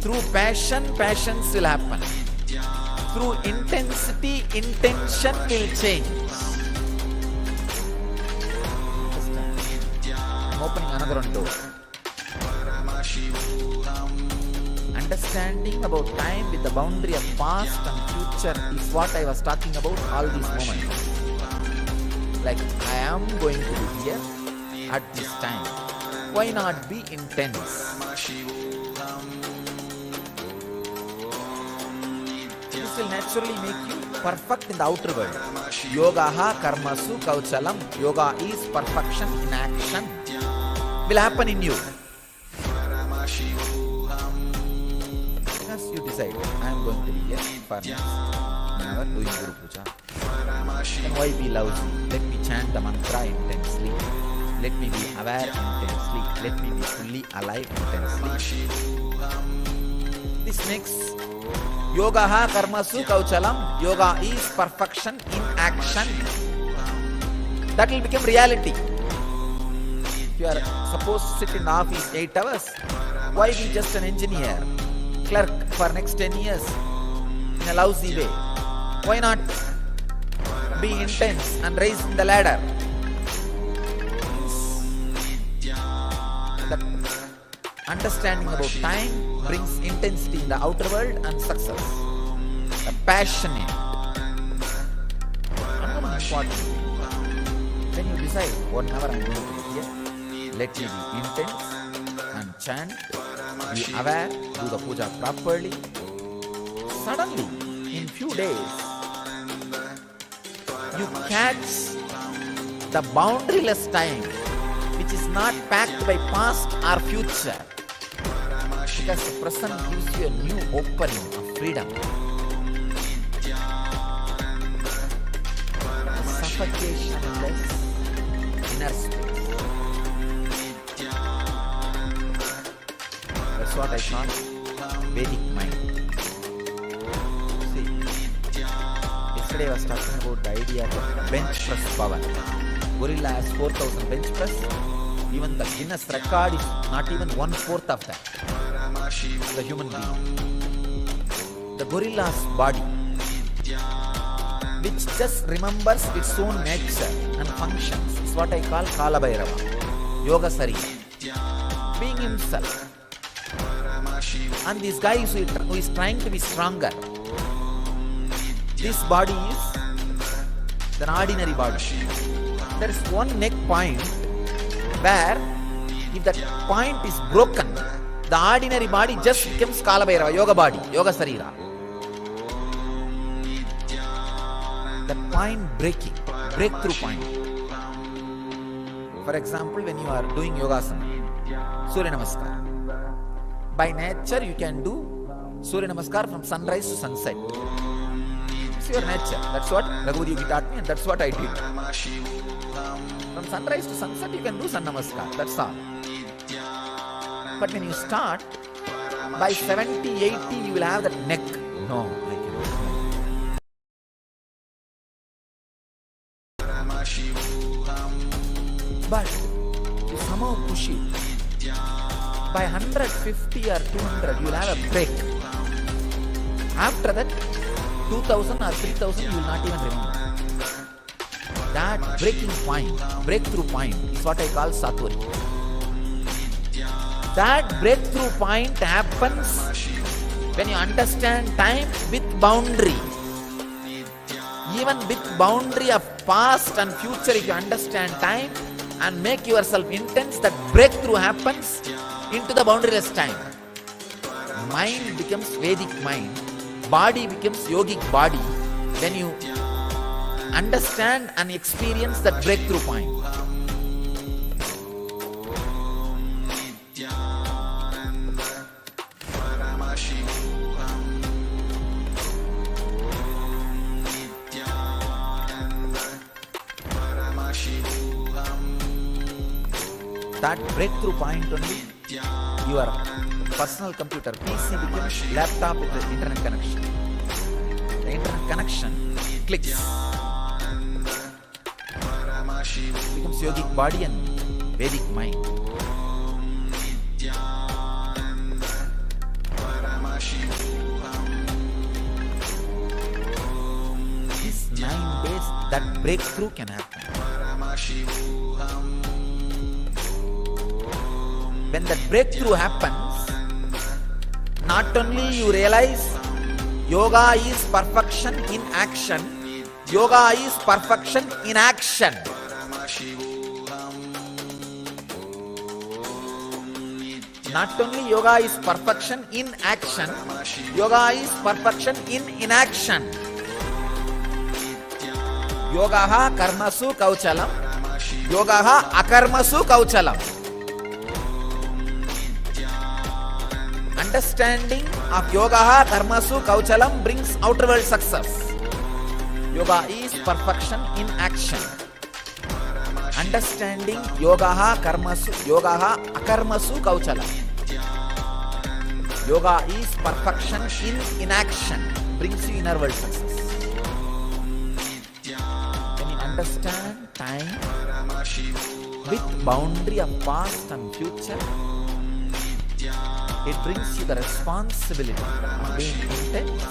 through passion, passions will happen. Through intensity, intention will change. I'm opening another one door. Understanding about time with the boundary of past and future is what I was talking about all these moments. Like, I am going to be here at this time. Why not be intense? This will naturally make you perfect in the outer world. Yogaha karmasu kauchalam. Yoga is perfection in action. Will happen in you. You decide, I am going to be here for next 1 hour doing Guru Puja. Then why be lousy? Let me chant the mantra intensely. Let me be aware intensely. Let me be fully alive intensely. This makes yogaha karmasu kauchalam. Yoga is perfection in action. That will become reality. If you are supposed to sit in the office 8 hours, why be just an engineer, clerk for next 10 years in a lousy way? Why not be intense and rise in the ladder? That understanding about time brings intensity in the outer world and success. The passionate. Another important. When you decide, whatever I am going to do here, let me be intense and chant, be aware, do the puja properly. Suddenly, in few days, you catch the boundaryless time, which is not packed by past or future, because the present gives you a new opening of freedom. Suffocationless inner space. That's what I call Vedic mind. See, yesterday I was talking about the idea of bench press power. Gorilla has 4,000 bench press. Even the Guinness record is not even 1/4 of that. The human being. The gorilla's body, which just remembers its own nature and functions, is what I call Kala Bhairava, Yoga Sarira, being himself. And this guy who is trying to be stronger, this body is an ordinary body. There is one neck point where if that point is broken, the ordinary body just becomes Kala Bhairava, Yoga body, Yoga Sarira. The point breaking, breakthrough point. For example, when you are doing yogasana, Surya Namaskar. By nature, you can do Surya Namaskar from sunrise to sunset. It's your nature. That's what Raghuvi taught me, and that's what I did. From sunrise to sunset, you can do Sun Namaskar. That's all. But when you start, by 70, 80, you will have that neck. No, I cannot. But you somehow push it. By 150 or 200, you will have a break. After that, 2000 or 3000, you will not even remember. That breaking point, breakthrough point, is what I call Satwari. That breakthrough point happens when you understand time with boundary. Even with boundary of past and future, if you understand time and make yourself intense, that breakthrough happens into the boundaryless time. Mind becomes Vedic mind, body becomes yogic body when you understand and experience that breakthrough point. That breakthrough point only, your personal computer, PC becomes laptop with the internet connection. The internet connection clicks. It becomes yogic body and Vedic mind. These 9 days, that breakthrough can happen. When that breakthrough happens, not only you realize yoga is perfection in action, yoga is perfection in action. Not only yoga is perfection in action, yoga is perfection in inaction. Yogaha karmasu kauchalam, yogaha akarmasu kauchalam. Understanding of yogaha karmasu kauchalam brings outer world success. Yoga is perfection in action. understanding yogaha karmasu, yogaha akarmasu kauchala. Yoga is perfection in inaction, brings you inner world success. When you understand time with boundary of past and future, it brings you the responsibility of being intense.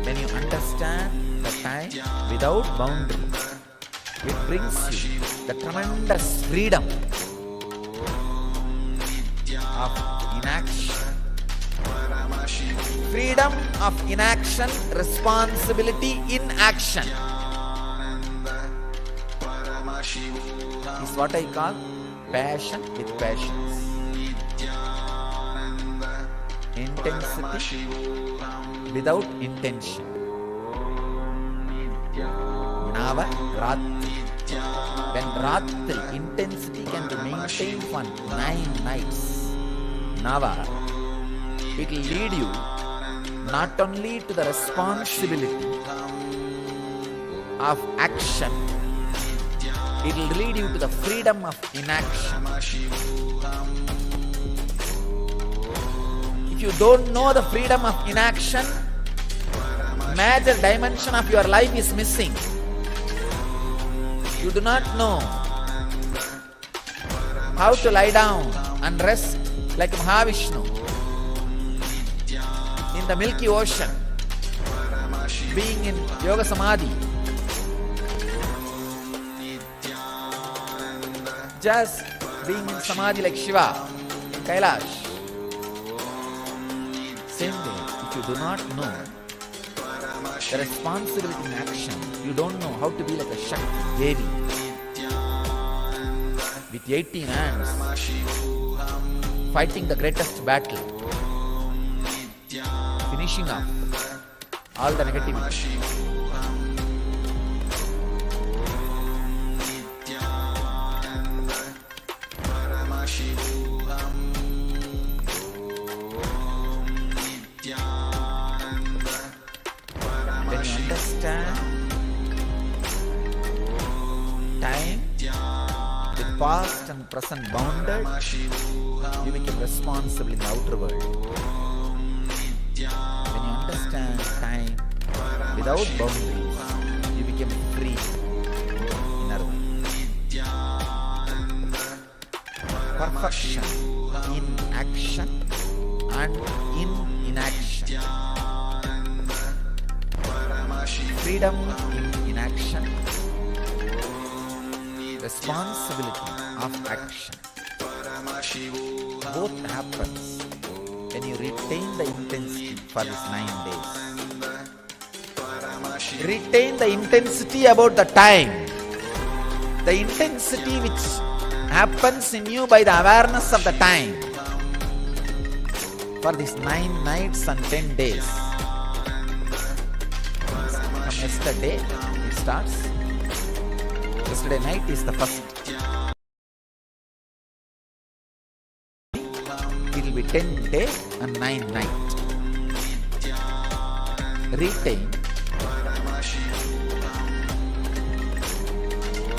When you understand the time without boundary, it brings you the tremendous freedom of inaction. Freedom of inaction, responsibility in action is what I call passion with patience. Intensity without intention. Nava Ratri. When Ratri, intensity can be maintained for 9 nights. Nava, it will lead you not only to the responsibility of action, it will lead you to the freedom of inaction. If you don't know the freedom of inaction, major dimension of your life is missing. You do not know how to lie down and rest like Mahavishnu in the Milky Ocean, being in Yoga Samadhi. Just being in Samadhi like Shiva, Kailash. Same way, if you do not know the responsibility in action, you don't know how to be like a Shakti Devi with 18 hands, fighting the greatest battle, finishing off all the negativity. When you understand time with past and present bounded, you become responsible in the outer world. When you understand time without boundaries, you become free in inner world. Perfection in action and in inaction. Freedom in inaction. Responsibility of action. Both happens when you retain the intensity for these 9 days. Retain the intensity about the time. The intensity which happens in you by the awareness of the time. For these 9 nights and 10 days. From yesterday it starts. Yesterday night is the first. It will be 10 day and 9 night. Retain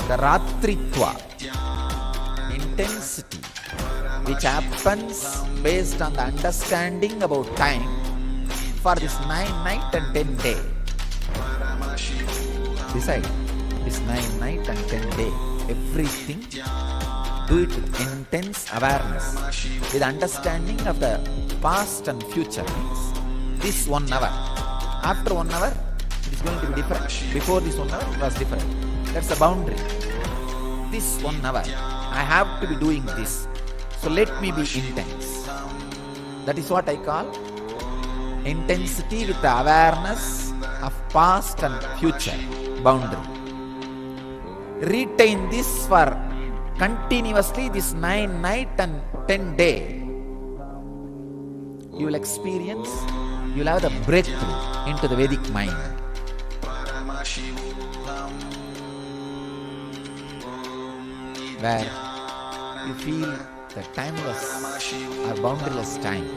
the Ratritva, intensity, which happens based on the understanding about time for this 9 night and 10 day. Decide this 9 night and 10 day, everything do it with intense awareness, with understanding of the past and future. Means this 1 hour. After 1 hour, it is going to be different. Before this 1 hour, it was different. That's the boundary. This 1 hour, I have to be doing this. So let me be intense. That is what I call intensity with the awareness of past and future boundary. Retain this for continuously this 9 night and 10 day. You will experience, you will have the breakthrough into the Vedic mind. Where you feel the timeless or boundaryless time,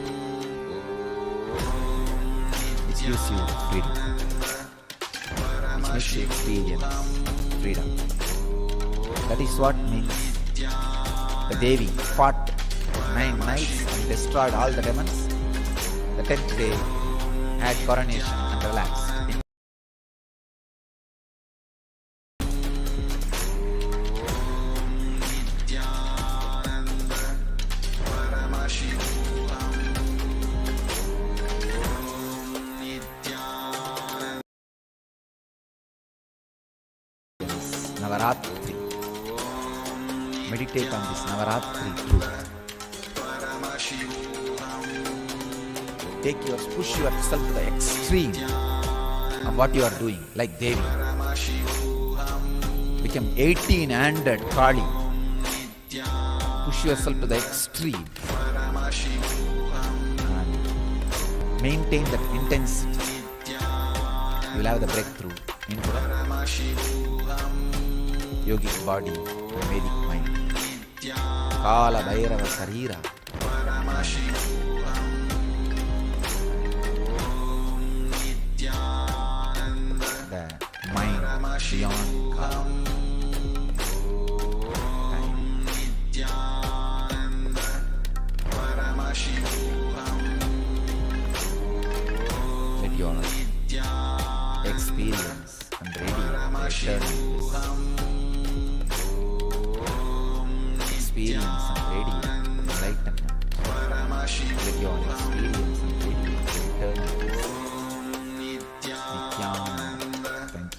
which gives you freedom, which makes you experience freedom. That is what means the Devi fought 9 nights and destroyed all the demons. The 10th day had coronation and relaxed. Navaratri. Meditate on this Navaratri truth. Push yourself to the extreme of what you are doing, like Devi. Become 18-handed Kali. Push yourself to the extreme and maintain that intensity. You will have the breakthrough into the yogic body and Vedic mind. Kala Bhairava Sarira. The mind beyond time. Let your experience and radiate experience and radiate enlightenment. Let your experience and radiate eternity. Nithyananda. Thank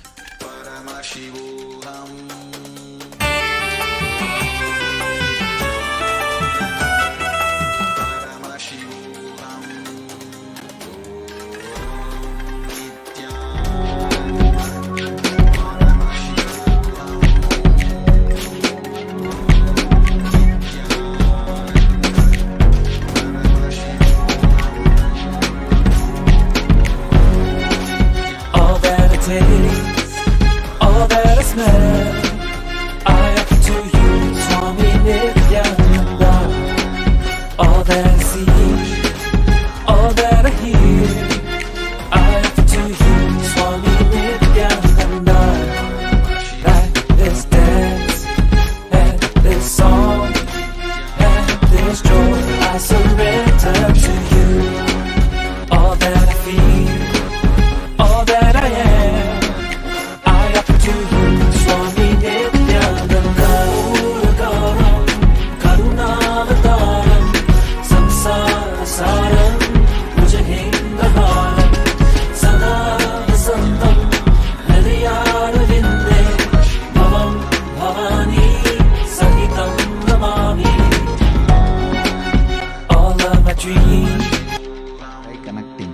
you. All that I smell, I offer to you, Swami Nithyananda. All that I see, all that I hear, I offer to you, Swami Nithyananda. Like this dance, and this song, and this joy, I surrender to you. All that I feel, all that I am, I offer to you, Swami Nithyananda. Uragaram, Karunavataram, Samsara Saram, Bhujahendaharam, Sada Vasantam, Hridayara Vinde, Bhavam Bhavani, Sahitam Namami. All of my dreams, By connecting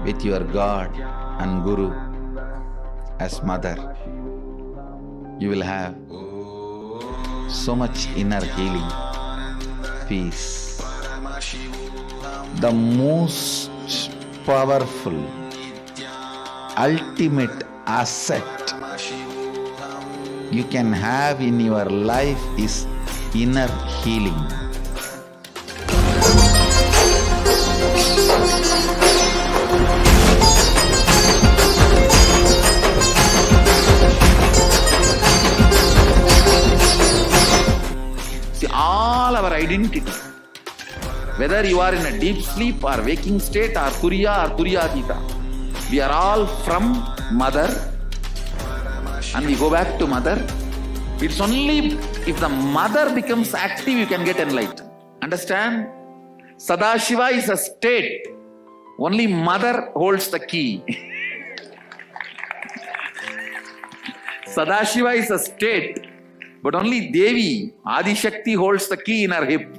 with your God and Guru as mother, you will have so much inner healing, peace. The most powerful, ultimate asset you can have in your life is inner healing. See, all our identity, whether you are in a deep sleep or waking state or Turiya or Turiyatita, we are all from mother and we go back to mother. It's only if the mother becomes active you can get enlightened. Understand? Sadashiva is a state. Only mother holds the key. Sadashiva is a state, but only Devi, Adi Shakti, holds the key in her hip.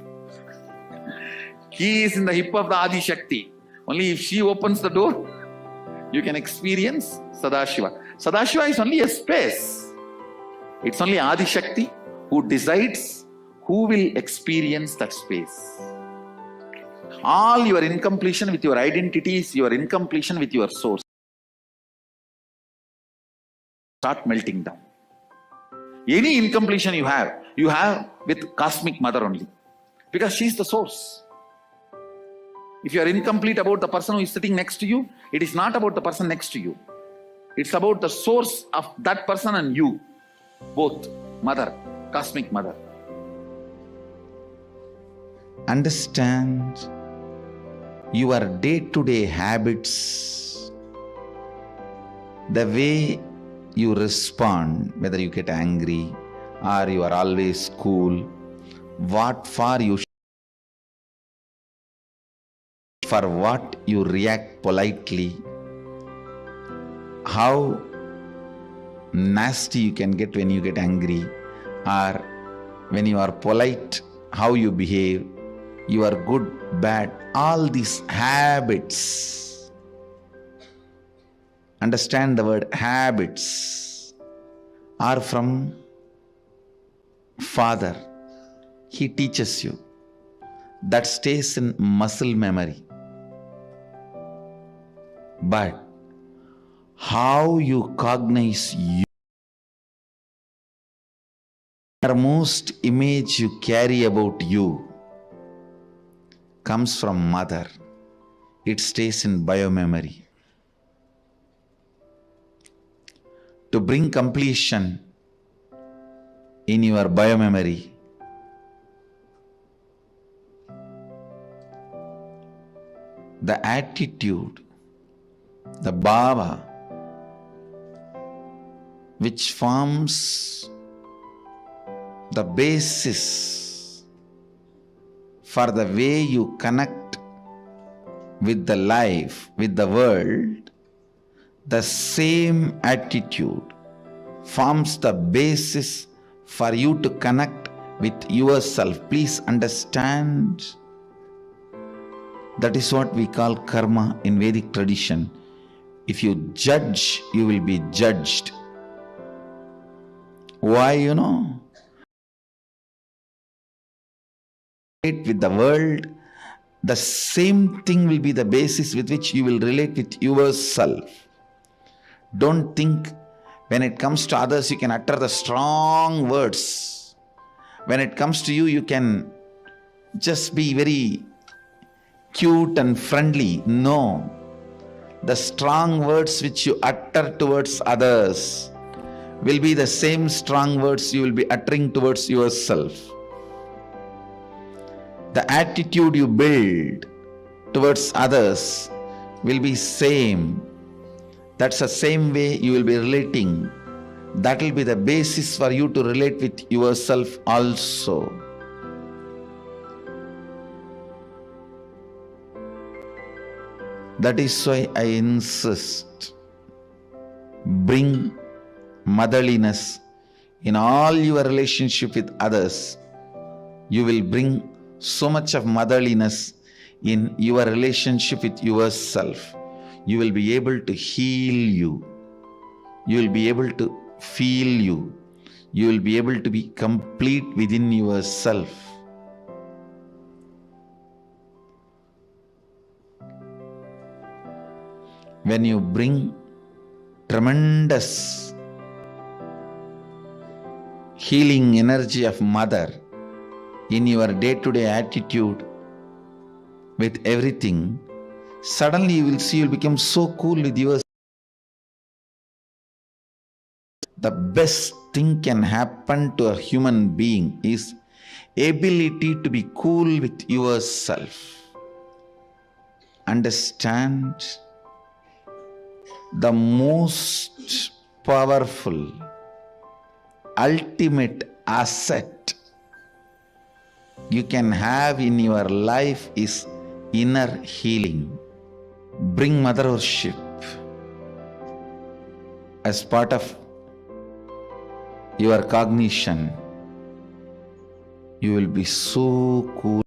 Key is in the hip of the Adi Shakti. Only if she opens the door, you can experience Sadashiva. Sadashiva is only a space. It's only Adi Shakti who decides who will experience that space. All your incompletion with your identities, your incompletion with your source, start melting down. Any incompletion you have with Cosmic Mother only. Because she is the source. If you are incomplete about the person who is sitting next to you, it is not about the person next to you. It's about the source of that person and you. both, mother, cosmic mother. Understand your day-to-day habits, the way you respond, whether you get angry or you are always cool, what for you, for what you react politely, how nasty you can get when you get angry, or when you are polite, how you behave, you are good, bad, all these habits. Understand the word habits are from Father. He teaches you. That stays in muscle memory. But how you cognize your most image you carry about you comes from mother. It stays in biomemory. To bring completion in your biomemory, the attitude, the bhava, which forms the basis for the way you connect with the life, with the world, the same attitude forms the basis for you to connect with yourself. Please understand, that is what we call karma in Vedic tradition. If you judge, you will be judged. Why, with the world, the same thing will be the basis with which you will relate with yourself. Don't think when it comes to others you can utter the strong words. When it comes to you, you can just be very cute and friendly. No. The strong words which you utter towards others will be the same strong words you will be uttering towards yourself. The attitude you build towards others will be same. That's the same way you will be relating. That will be the basis for you to relate with yourself also. That is why I insist, bring motherliness in all your relationship with others. You will bring so much of motherliness in your relationship with yourself. You will be able to heal you. You will be able to feel you. You will be able to be complete within yourself. When you bring tremendous healing energy of mother in your day-to-day attitude with everything, suddenly you will see you'll become so cool with yourself. The best thing can happen to a human being is ability to be cool with yourself. Understand, the most powerful, ultimate asset you can have in your life is inner healing. Bring mother worship as part of your cognition. You will be so cool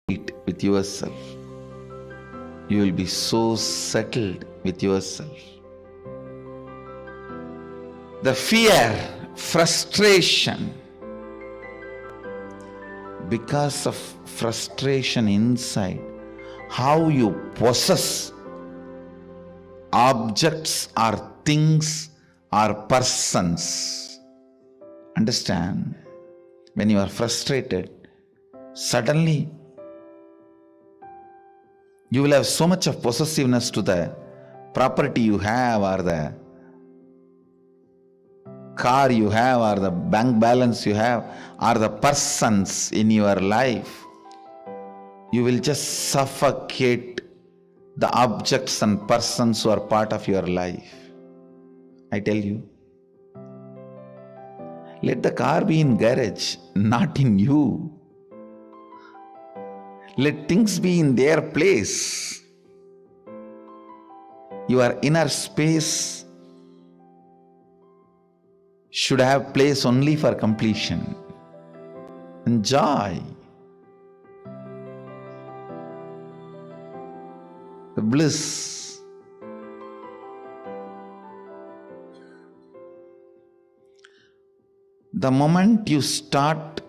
with yourself. You will be so settled with yourself. The fear, frustration, because of frustration inside, how you possess objects or things or persons. Understand? When you are frustrated, suddenly you will have so much of possessiveness to the property you have or the car you have, or the bank balance you have, or the persons in your life, you will just suffocate the objects and persons who are part of your life. I tell you, let the car be in garage, not in you. Let things be in their place. Your inner space should have place only for completion and joy, the bliss. The moment you start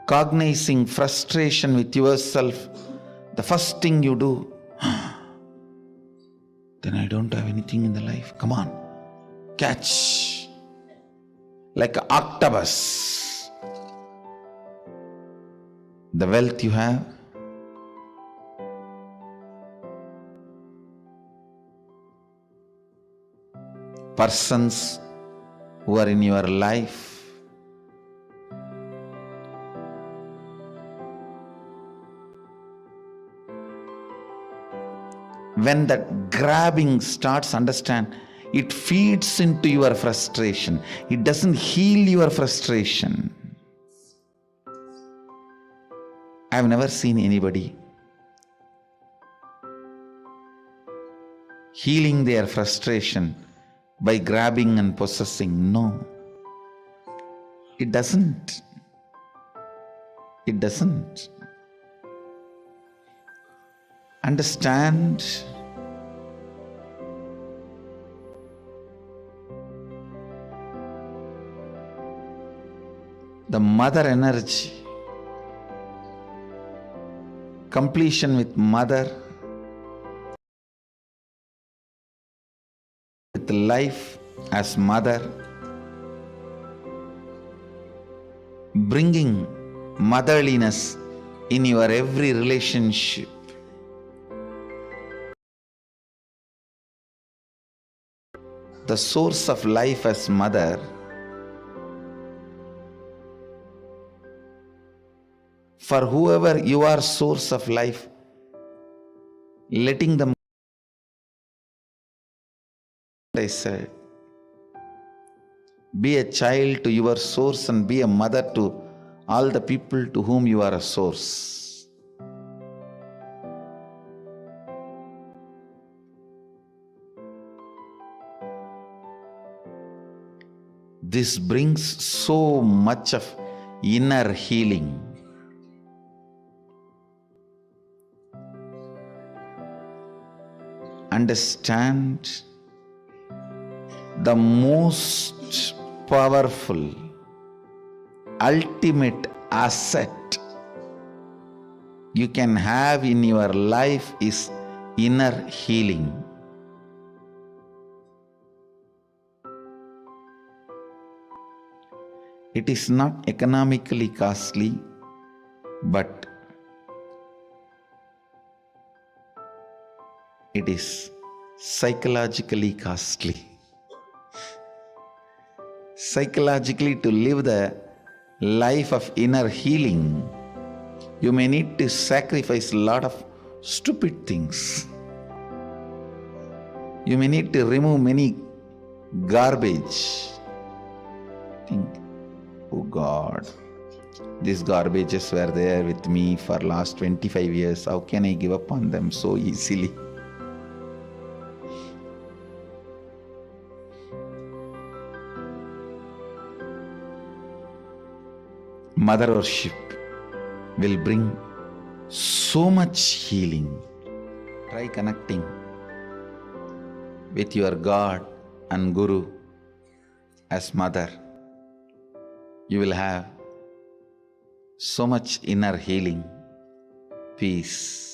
cognizing frustration with yourself, the first thing you do, then I don't have anything in the life. Come on, catch like an octopus the wealth you have. Persons who are in your life. When that grabbing starts, understand, it feeds into your frustration. It doesn't heal your frustration. I've never seen anybody healing their frustration by grabbing and possessing. No. It doesn't. It doesn't. Understand the mother energy, completion with mother, with life as mother, bringing motherliness in your every relationship. The source of life as mother, for whoever you are source of life, letting them, I said, be a child to your source and be a mother to all the people to whom you are a source. This brings so much of inner healing. Understand, the most powerful, ultimate asset you can have in your life is inner healing. It is not economically costly, but it is psychologically costly. Psychologically, to live the life of inner healing, you may need to sacrifice a lot of stupid things. You may need to remove many garbage. Think, oh God, these garbages were there with me for last 25 years. How can I give up on them so easily? Mother worship will bring so much healing. Try connecting with your God and Guru as mother. You will have so much inner healing, peace.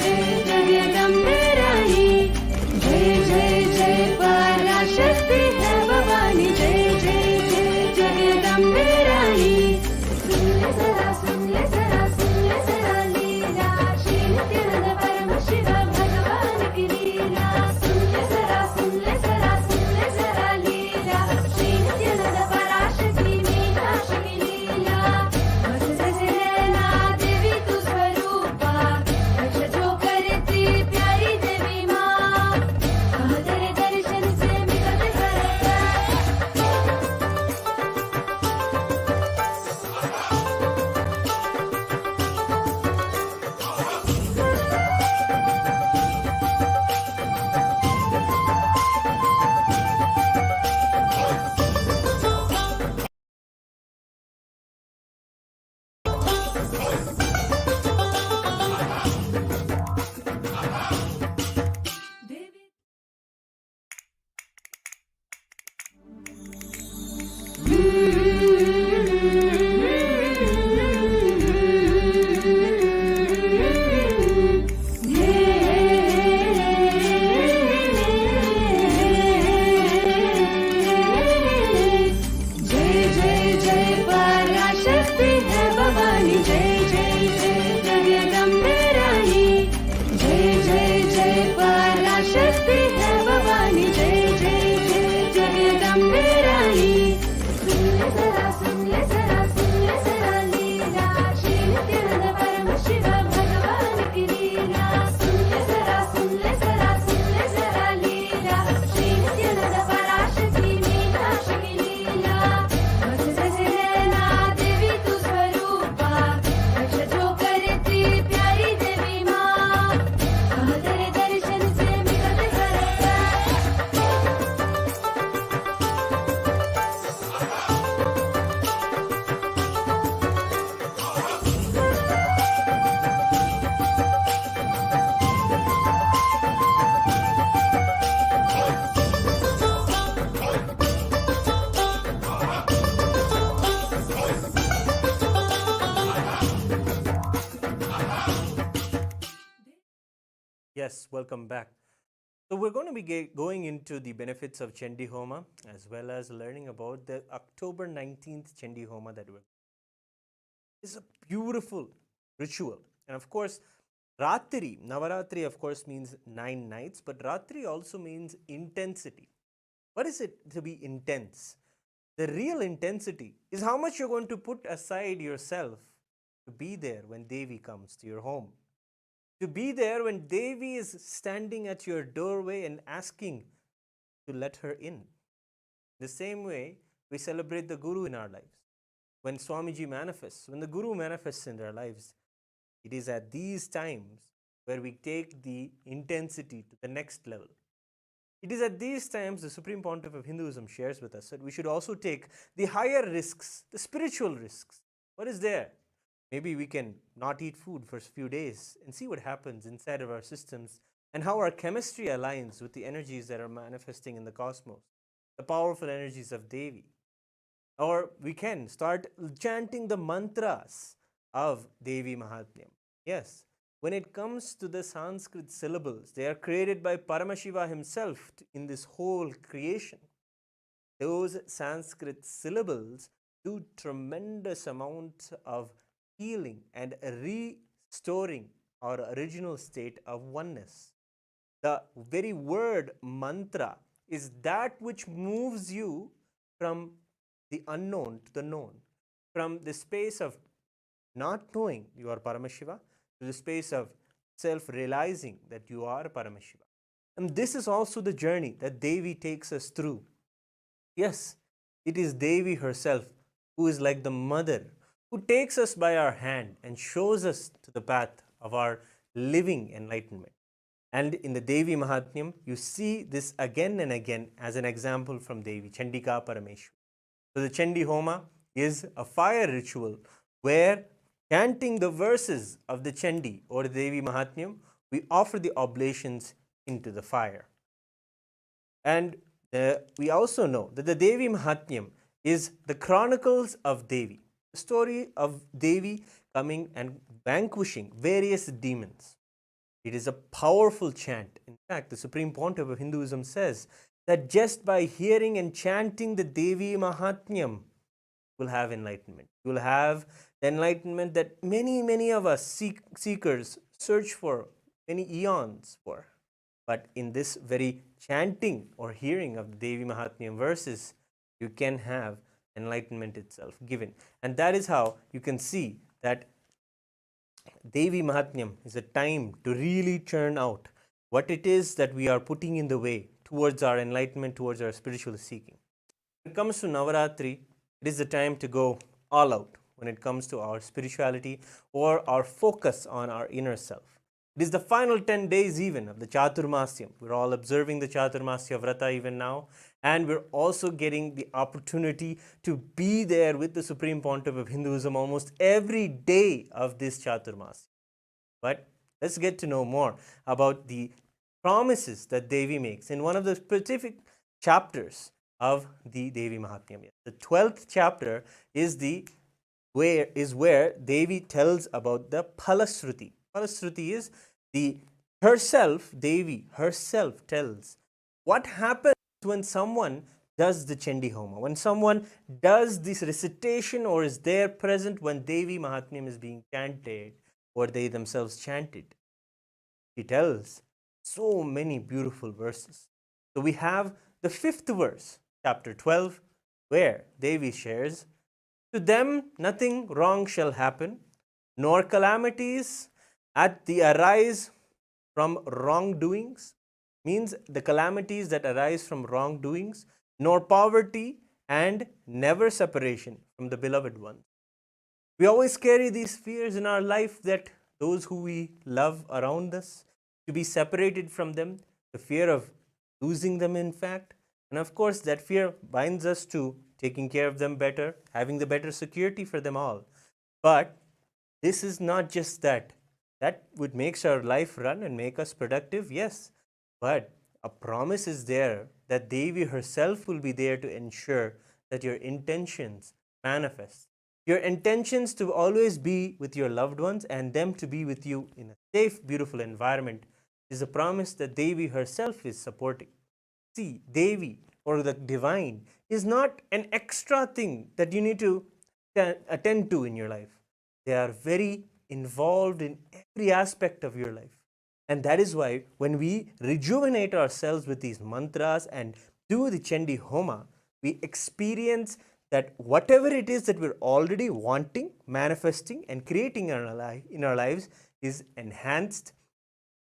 जय जगदम्बे रानी, जय जय जय पराशक्ति है भवानी, जय जय जय जगदम्बे रानी। सुन ले जरा सुन ले जरा सुन ले जरा लीला, श्री नित्यानंद परम शिव भगवान की लीला। सुन ले जरा सुन ले जरा सुन ले जरा लीला, श्री नित्यानंद पराशक्ति मीनाक्षी की लीला। बस जैसे नैना देवी तू स्वरूपा, रक्षा जो करती प्यारी देवी माँ। तेरे दर्शन से मिलते सरकार। जय जय जय पराशक्ति है भवानी, जय जय Yes, welcome back. So we're going to be going into the benefits of Chandi Homa as well as learning about the October 19th Chandi Homa that we're. It's a beautiful ritual. And of course, Ratri, Navaratri of course means 9 nights, but Ratri also means intensity. What is it to be intense? The real intensity is how much you're going to put aside yourself to be there when Devi comes to your home. To be there when Devi is standing at your doorway and asking to let her in. The same way we celebrate the Guru in our lives. When Swamiji manifests, when the Guru manifests in their lives, it is at these times where we take the intensity to the next level. It is at these times the Supreme Pontiff of Hinduism shares with us that we should also take the higher risks, the spiritual risks. What is there? Maybe we can not eat food for a few days and see what happens inside of our systems and how our chemistry aligns with the energies that are manifesting in the cosmos, the powerful energies of Devi. Or we can start chanting the mantras of Devi Mahatmyam. Yes, when it comes to the Sanskrit syllables, they are created by Paramashiva himself in this whole creation. Those Sanskrit syllables do tremendous amount of healing and restoring our original state of oneness. The very word mantra is that which moves you from the unknown to the known, from the space of not knowing you are Paramashiva to the space of self realizing that you are Paramashiva. And this is also the journey that Devi takes us through. Yes, it is Devi herself who is like the mother who takes us by our hand and shows us to the path of our living enlightenment. And in the Devi Mahatmyam, you see this again and again as an example from Devi, Chandika Parameshwari. So the Chandi Homa is a fire ritual where chanting the verses of the Chandi or the Devi Mahatmyam, we offer the oblations into the fire. And we also know that the Devi Mahatmyam is the chronicles of Devi, the story of Devi coming and vanquishing various demons. It is a powerful chant. In fact, the Supreme Pontiff of Hinduism says that just by hearing and chanting the Devi Mahatmyam, you will have enlightenment. You will have the enlightenment that many of us seekers search for many eons for. But in this very chanting or hearing of the Devi Mahatmyam verses, you can have enlightenment itself given. And that is how you can see that Devi Mahatmyam is a time to really churn out what it is that we are putting in the way towards our enlightenment, towards our spiritual seeking. When it comes to Navaratri, it is the time to go all out when it comes to our spirituality or our focus on our inner self. It is the final 10 days even of the Chaturmasyam. We're all observing the Chaturmasya Vrata even now, and we're also getting the opportunity to be there with the Supreme Pontiff of Hinduism almost every day of this Chaturmasya. But let's get to know more about the promises that Devi makes in one of the specific chapters of the Devi Mahatmyam. The 12th chapter is where Devi tells about the Phalasruti. Phalasruti is Devi herself tells what happens when someone does the Chandi Homa, when someone does this recitation or is there present when Devi Mahatmyam is being chanted or they themselves chant it. She tells so many beautiful verses. So we have the 5th verse, chapter 12, where Devi shares, "To them nothing wrong shall happen, nor calamities at the arise from wrongdoings," means the calamities that arise from wrongdoings, "nor poverty and never separation from the beloved ones." We always carry these fears in our life that those who we love around us, to be separated from them, the fear of losing them in fact, and of course that fear binds us to taking care of them better, having the better security for them all. But this is not just that. That would make our life run and make us productive, yes. But a promise is there that Devi herself will be there to ensure that your intentions manifest. Your intentions to always be with your loved ones and them to be with you in a safe, beautiful environment is a promise that Devi herself is supporting. See, Devi or the divine is not an extra thing that you need to attend to in your life. They are very involved in every aspect of your life. And that is why when we rejuvenate ourselves with these mantras and do the Chandi Homa, we experience that whatever it is that we're already wanting, manifesting, and creating in our lives is enhanced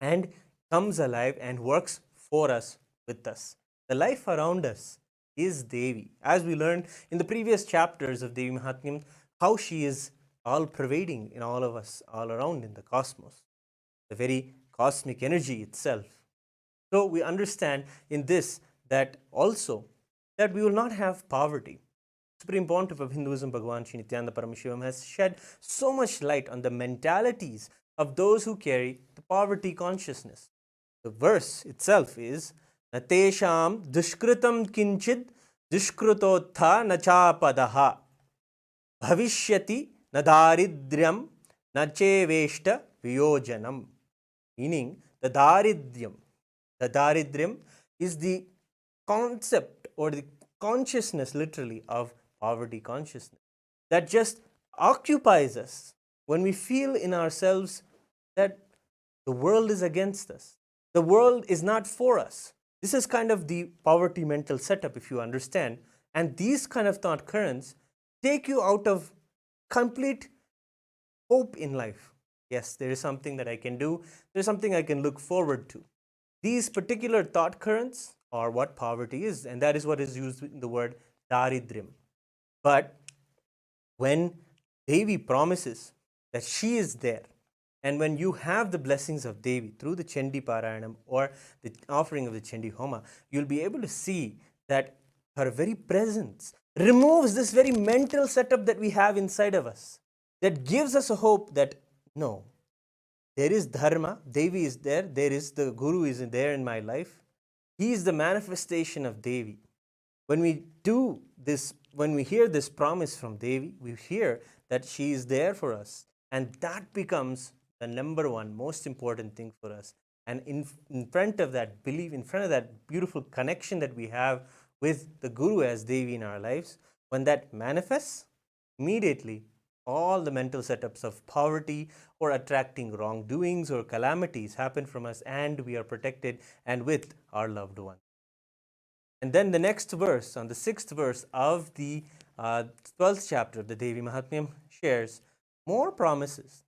and comes alive and works for us, with us. The life around us is Devi. As we learned in the previous chapters of Devi Mahatmyam, how she is all pervading in all of us, all around in the cosmos, the very cosmic energy itself. So we understand in this that also that we will not have poverty. Supreme Pontiff of Hinduism, Bhagavan Sri Nithyananda Paramashivam, has shed so much light on the mentalities of those who carry the poverty consciousness. The verse itself is Natesham dushkritam kinchid dushkrutotha nachapadaha bhavishyati nadaridryam nacheveshta viyojanam. Meaning, the daridryam is the concept or the consciousness, literally, of poverty consciousness that just occupies us when we feel in ourselves that the world is against us. The world is not for us. This is kind of the poverty mental setup, if you understand. And these kind of thought currents take you out of complete hope in life. Yes, there is something that I can do. There is something I can look forward to. These particular thought currents are what poverty is, and that is what is used in the word daridryam. But when Devi promises that she is there, and when you have the blessings of Devi through the Chandi Parayanam or the offering of the Chandi Homa, you'll be able to see that her very presence removes this very mental setup that we have inside of us, that gives us a hope that no, there is dharma, Devi is there, there is the Guru is there in my life. He is the manifestation of Devi. When we do this, when we hear this promise from Devi, we hear that she is there for us. And that becomes the number one most important thing for us. And in front of that belief, in front of that beautiful connection that we have with the Guru as Devi in our lives, when that manifests, immediately all the mental setups of poverty or attracting wrongdoings or calamities happen from us, and we are protected and with our loved one. And then the next verse, on the 6th verse of the 12th chapter of the Devi Mahatmyam, shares more promises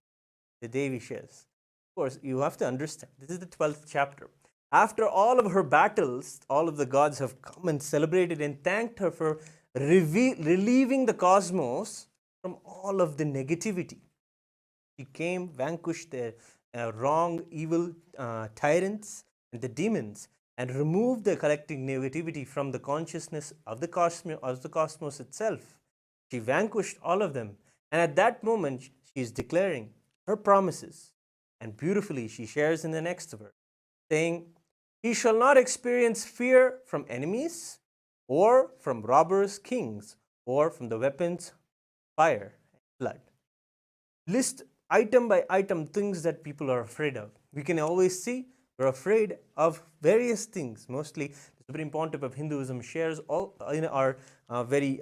the Devi shares. Of course, you have to understand, this is the 12th chapter. After all of her battles, all of the gods have come and celebrated and thanked her for relieving the cosmos from all of the negativity. She came, vanquished the wrong, evil tyrants and the demons, and removed the collective negativity from the consciousness of the cosmos itself. She vanquished all of them. And at that moment, she is declaring her promises. And beautifully, she shares in the next verse, saying, "He shall not experience fear from enemies, or from robbers, kings, or from the weapons, fire, and blood." List item by item things that people are afraid of. We can always see we're afraid of various things. Mostly, the Supreme Pontiff of Hinduism shares all in our very